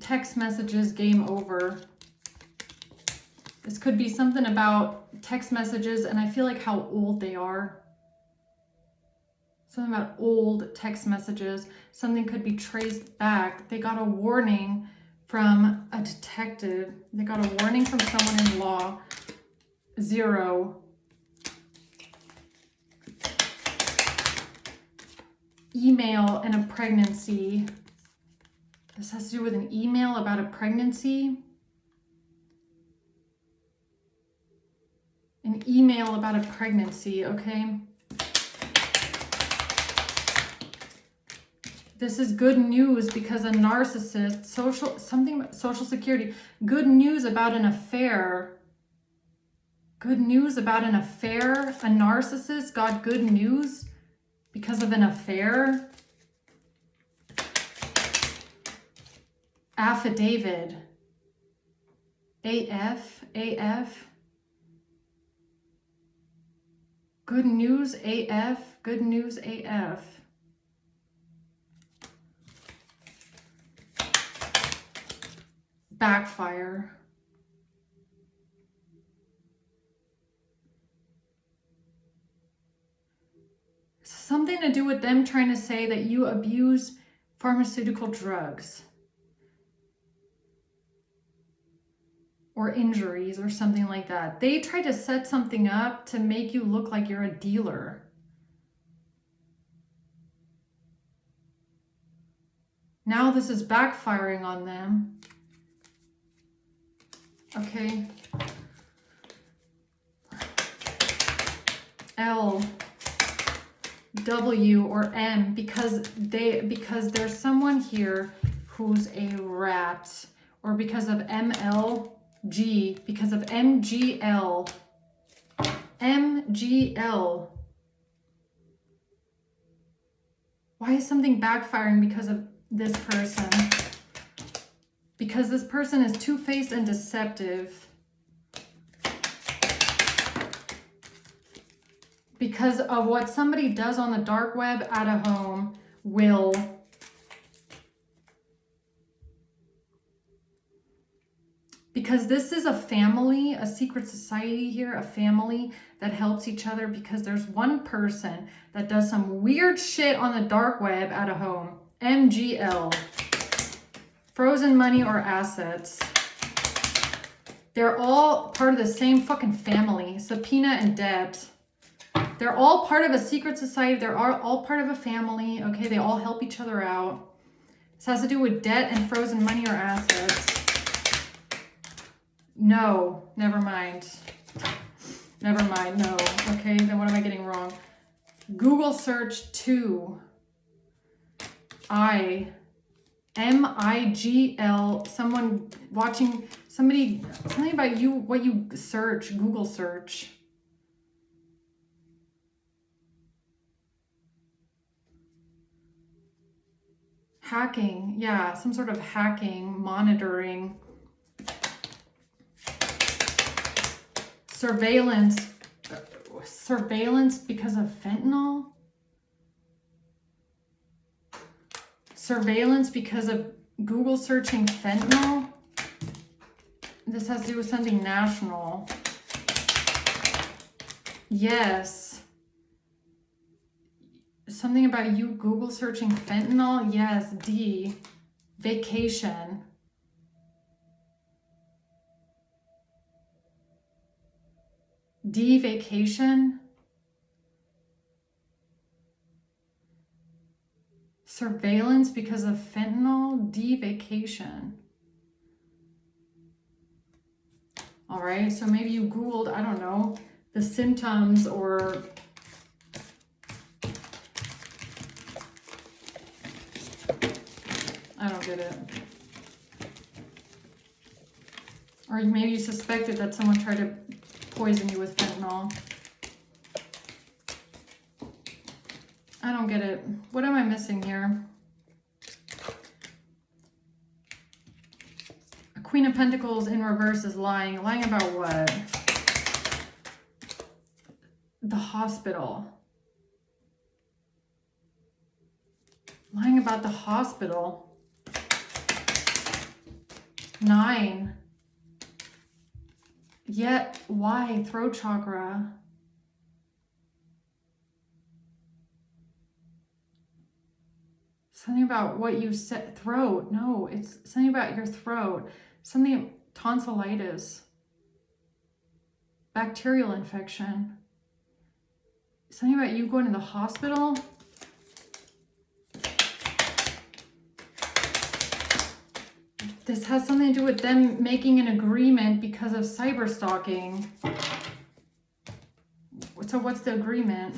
Text messages, game over. This could be something about text messages, and I feel like how old they are. Something about old text messages. Something could be traced back. They got a warning from a detective. They got a warning from someone in law. 0. Email and a pregnancy. This has to do with an email about a pregnancy. An email about a pregnancy, okay? This is good news because a narcissist, social security, good news about an affair. Good news about an affair. A narcissist got good news because of an affair. Affidavit. AF. Good news AF. Good news AF. Backfire. Something to do with them trying to say that you abuse pharmaceutical drugs. Or injuries or something like that. They try to set something up to make you look like you're a dealer. Now this is backfiring on them. Okay. L, W, or M, because there's someone here who's a rat, or because of ML, G, because of MGL. MGL. Why is something backfiring because of this person? Because this person is two-faced and deceptive. Because of what somebody does on the dark web at a home will because this is a family, a secret society here, a family that helps each other because there's one person that does some weird shit on the dark web at a home. MGL. Frozen money or assets. They're all part of the same fucking family. Subpoena and debt. They're all part of a secret society. They're all part of a family. Okay, they all help each other out. This has to do with debt and frozen money or assets. No, never mind. Never mind, no. Okay, then what am I getting wrong? Google search 2. MIGL, someone watching, something about you, what you search, Google search. Hacking, yeah, some sort of hacking, monitoring. Surveillance because of fentanyl? Surveillance because of Google searching fentanyl? This has to do with something national. Yes. Something about you Google searching fentanyl? Yes. D. Vacation. D. Vacation. Surveillance because of fentanyl. D. Vacation. All right. So maybe you Googled, I don't know, the symptoms or I don't get it. Or maybe you suspected that someone tried to poison you with fentanyl. I don't get it. What am I missing here? A Queen of Pentacles in reverse is lying. Lying about what? The hospital. Lying about the hospital. 9. Yet, why? Throat chakra. Something about what you said. Throat. No, it's something about your throat. Something, tonsillitis. Bacterial infection. Something about you going to the hospital. This has something to do with them making an agreement because of cyber stalking. So what's the agreement?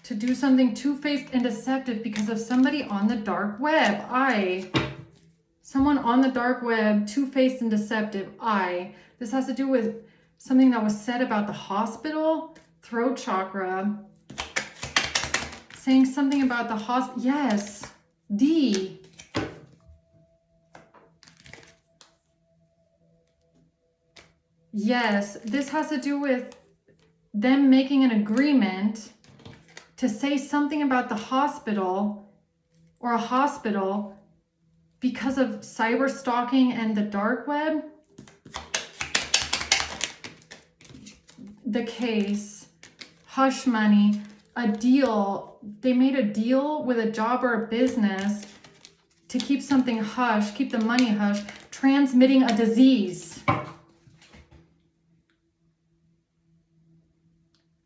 To do something two-faced and deceptive because of somebody on the dark web. Someone on the dark web, two-faced and deceptive. This has to do with something that was said about the hospital, throat chakra. Saying something about the hospital. Yes. D. Yes, this has to do with them making an agreement to say something about the hospital or a hospital because of cyber stalking and the dark web. The case, hush money, a deal. They made a deal with a job or a business to keep something hush, keep the money hush, transmitting a disease.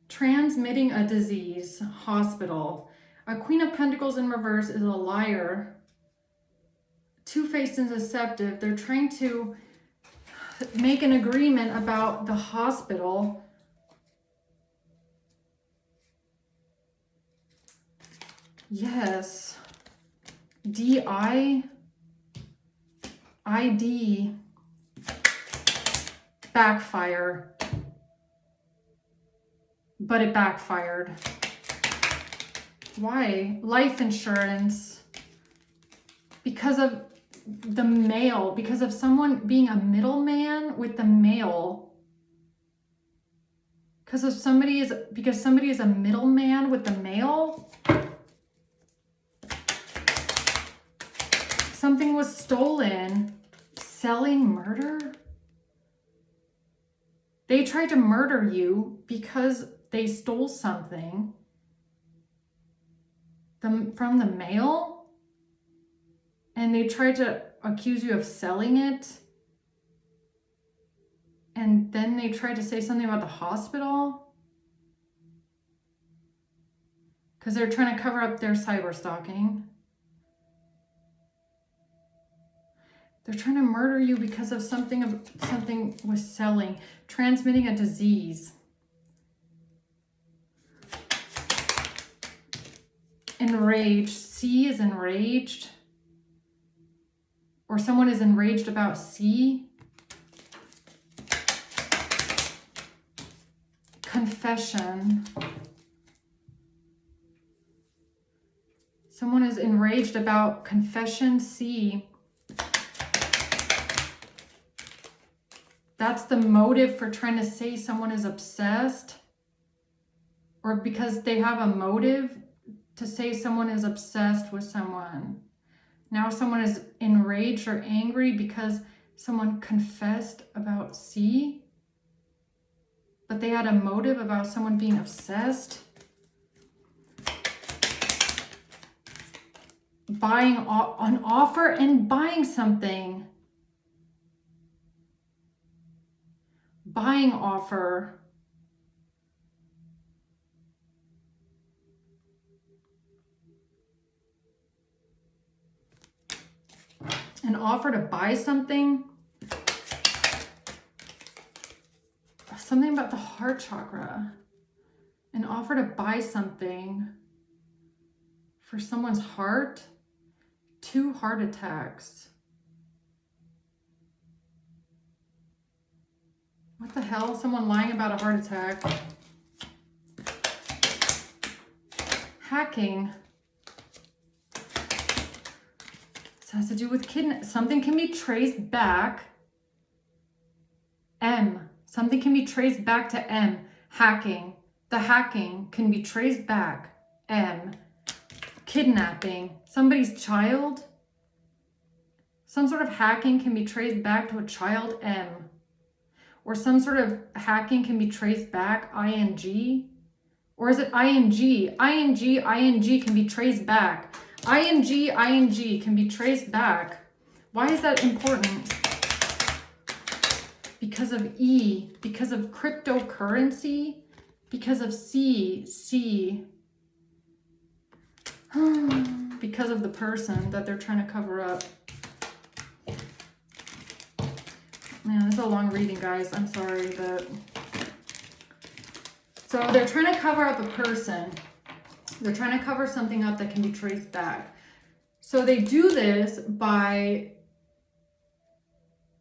Transmitting a disease, hospital. A Queen of Pentacles in reverse is a liar. Two-faced and deceptive. They're trying to make an agreement about the hospital. Yes. D-I-D. Backfire. But it backfired. Why? Life insurance. Because of the mail. Because of someone being a middleman with the mail. Because somebody is a middleman with the mail. Something was stolen. Selling murder? They tried to murder you because they stole something from the mail, and they tried to accuse you of selling it. And then they tried to say something about the hospital. Because they're trying to cover up their cyber stalking. They're trying to murder you because of something was selling, transmitting a disease. Enraged. C is enraged. Or someone is enraged about C. Confession. Someone is enraged about confession. C. That's the motive for trying to say someone is obsessed, or because they have a motive to say someone is obsessed with someone. Now someone is enraged or angry because someone confessed about C, but they had a motive about someone being obsessed. Buying an offer and buying something. Buying offer. An offer to buy something. Something about the heart chakra. An offer to buy something for someone's heart. 2 heart attacks. What the hell? Someone lying about a heart attack. Hacking. This has to do with something can be traced back. M. Something can be traced back to M. Hacking. The hacking can be traced back. M. Kidnapping. Somebody's child. Some sort of hacking can be traced back to a child. M. Or some sort of hacking can be traced back. ING. Or is it ING? ING can be traced back. ING can be traced back. Why is that important? Because of E, because of cryptocurrency, because of C, because of the person that they're trying to cover up. Man, this is a long reading, guys. I'm sorry, but... So they're trying to cover up a person. They're trying to cover something up that can be traced back. So they do this by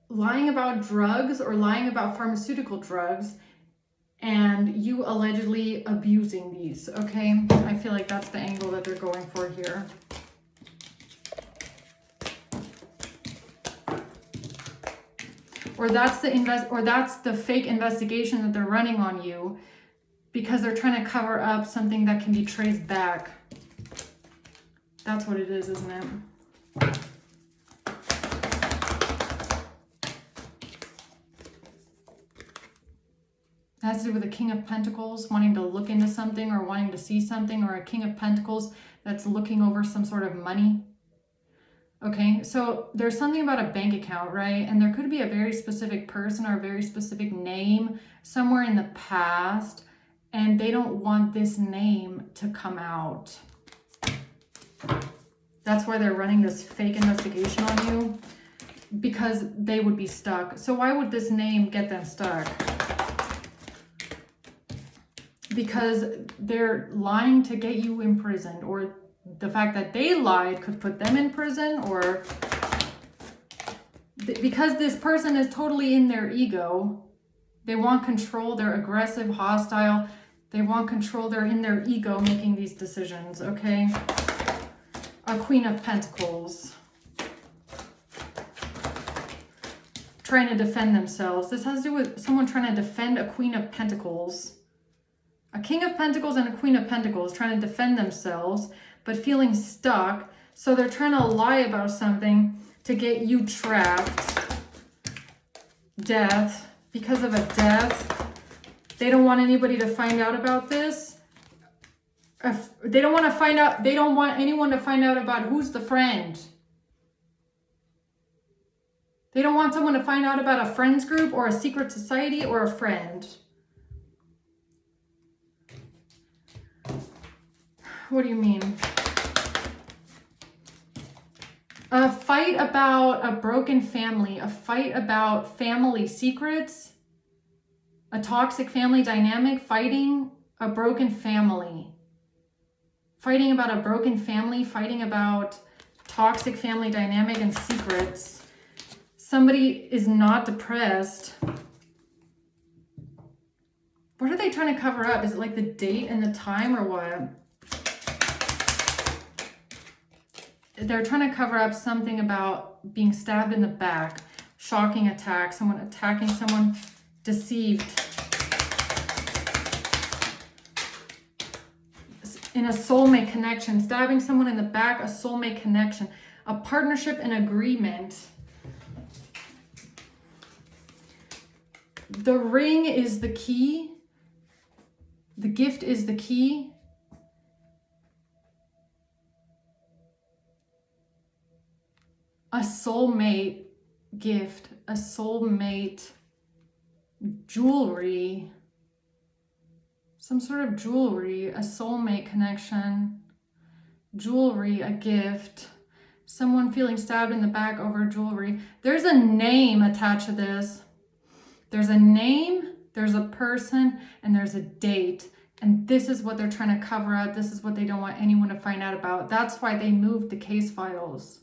lying about drugs or lying about pharmaceutical drugs and you allegedly abusing these, okay? I feel like that's the angle that they're going for here. Or that's the fake investigation that they're running on you because they're trying to cover up something that can be traced back. That's what it is, isn't it? It has to do with a King of Pentacles wanting to look into something or wanting to see something, or a King of Pentacles that's looking over some sort of money. Okay, so there's something about a bank account, right? And there could be a very specific person or a very specific name somewhere in the past, and they don't want this name to come out. That's why they're running this fake investigation on you, because they would be stuck. So why would this name get them stuck? Because they're lying to get you imprisoned, or the fact that they lied could put them in prison, or because this person is totally in their ego. They want control. They're aggressive, hostile. They want control. They're in their ego making these decisions, okay? A Queen of Pentacles. Trying to defend themselves. This has to do with someone trying to defend a Queen of Pentacles. A King of Pentacles and a Queen of Pentacles trying to defend themselves, but feeling stuck. So they're trying to lie about something to get you trapped. Death. Because of a death. They don't want anybody to find out about this. They don't want to find out. They don't want anyone to find out about who's the friend. They don't want someone to find out about a friends group or a secret society or a friend. What do you mean? A fight about a broken family, a fight about family secrets, a toxic family dynamic, fighting a broken family. Fighting about a broken family, fighting about toxic family dynamic and secrets. Somebody is not depressed. What are they trying to cover up? Is it like the date and the time or what? They're trying to cover up something about being stabbed in the back, shocking attack, someone attacking someone, deceived. In a soulmate connection, stabbing someone in the back, a soulmate connection, a partnership and agreement. The ring is the key. The gift is the key. A soulmate gift, a soulmate jewelry, some sort of jewelry, a soulmate connection, jewelry, a gift, someone feeling stabbed in the back over jewelry. There's a name attached to this. There's a name, there's a person, and there's a date. And this is what they're trying to cover up. This is what they don't want anyone to find out about. That's why they moved the case files.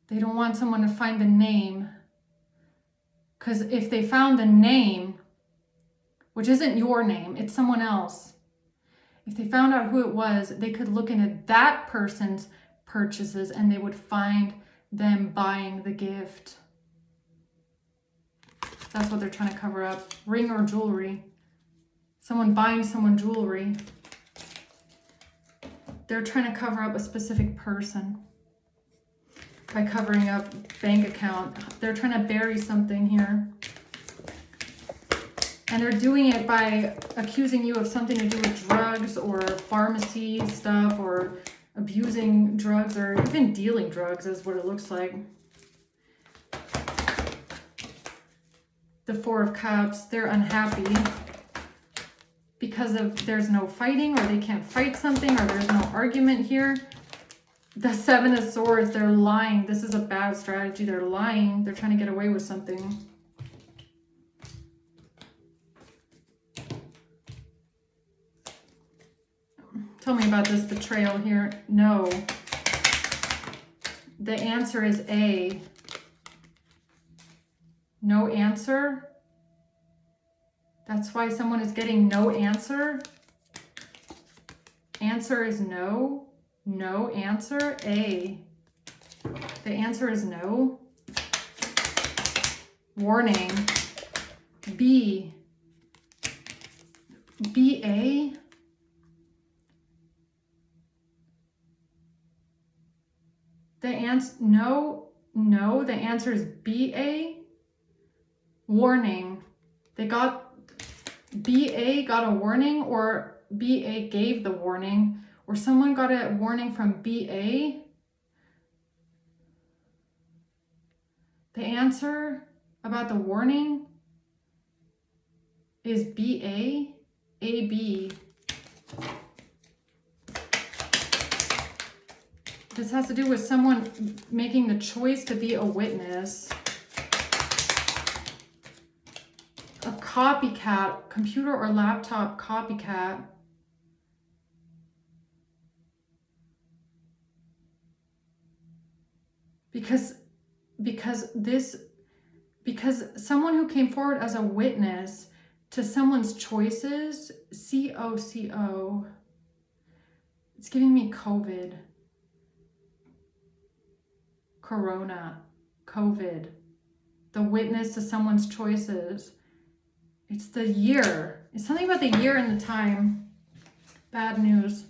They don't want someone to find the name. Because if they found the name, which isn't your name, it's someone else. If they found out who it was, they could look into that person's purchases and they would find them buying the gift. That's what they're trying to cover up. Ring or jewelry. Someone buying someone jewelry. They're trying to cover up a specific person by covering up bank account. They're trying to bury something here. And they're doing it by accusing you of something to do with drugs or pharmacy stuff or abusing drugs or even dealing drugs is what it looks like. The Four of Cups, they're unhappy because of there's no fighting or they can't fight something or there's no argument here. The Seven of Swords, they're lying. This is a bad strategy. They're lying. They're trying to get away with something. Tell me about this betrayal here. No. The answer is A. No answer. That's why someone is getting no answer. Answer is no. No answer. A. The answer is no. Warning. B. B-A. The answer, no, the answer is B-A. Warning. They got, B-A got a warning or B-A gave the warning or someone got a warning from B-A. The answer about the warning is B-A, A-B. This has to do with someone making the choice to be a witness. A copycat, computer or laptop copycat. Because someone who came forward as a witness to someone's choices, C-O-C-O, it's giving me COVID. Corona, COVID, the witness to someone's choices. It's the year. It's something about the year and the time. Bad news.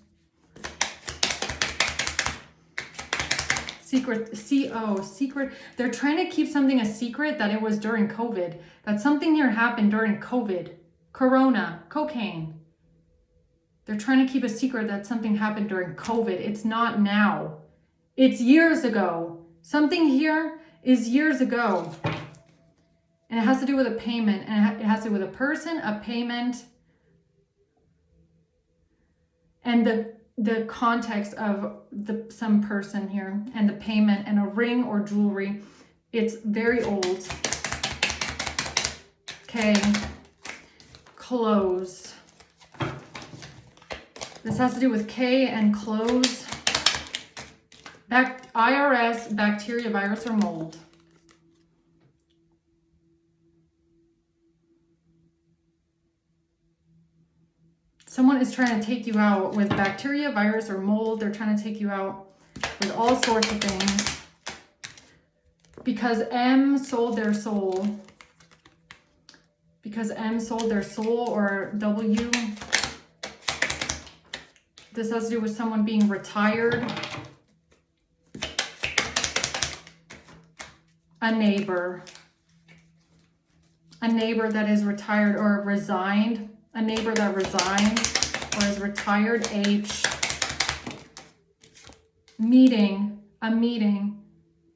Secret, C-O, secret. They're trying to keep something a secret that it was during COVID. That something here happened during COVID. Corona, cocaine. They're trying to keep a secret that something happened during COVID. It's not now. It's years ago. Something here is years ago. And it has to do with a payment. And it has to do with a person, a payment, and the context of some person here, and the payment, and a ring or jewelry. It's very old. Okay. Clothes. This has to do with K and clothes. IRS, bacteria, virus, or mold. Someone is trying to take you out with bacteria, virus, or mold. They're trying to take you out with all sorts of things. Because M sold their soul. Because M sold their soul, or W. This has to do with someone being retired. A neighbor. A neighbor that is retired or resigned. A neighbor that resigned or is retired. H. Meeting. A meeting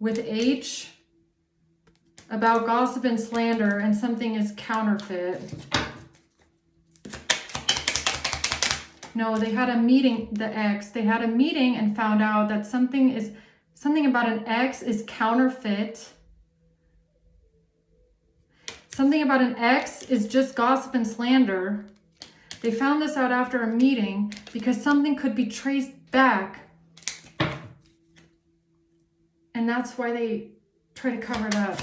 with H about gossip and slander, and something is counterfeit. No, they had a meeting, the X. They had a meeting and found out that something about an X is counterfeit. Something about an X is just gossip and slander. They found this out after a meeting because something could be traced back. And that's why they try to cover it up.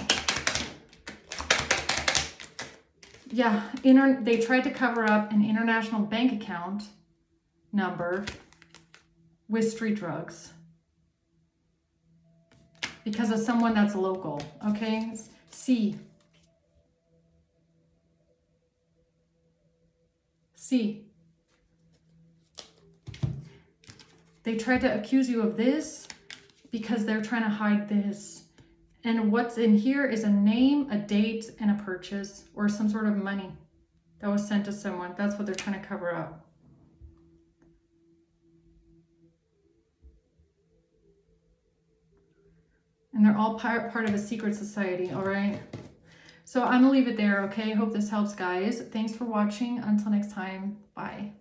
Yeah, they tried to cover up an international bank account number with street drugs. Because of someone that's local, okay? C. They tried to accuse you of this because they're trying to hide this. And what's in here is a name, a date, and a purchase, or some sort of money that was sent to someone. That's what they're trying to cover up. And they're all part of a secret society, all right? So I'm gonna leave it there, okay? Hope this helps, guys. Thanks for watching. Until next time, bye.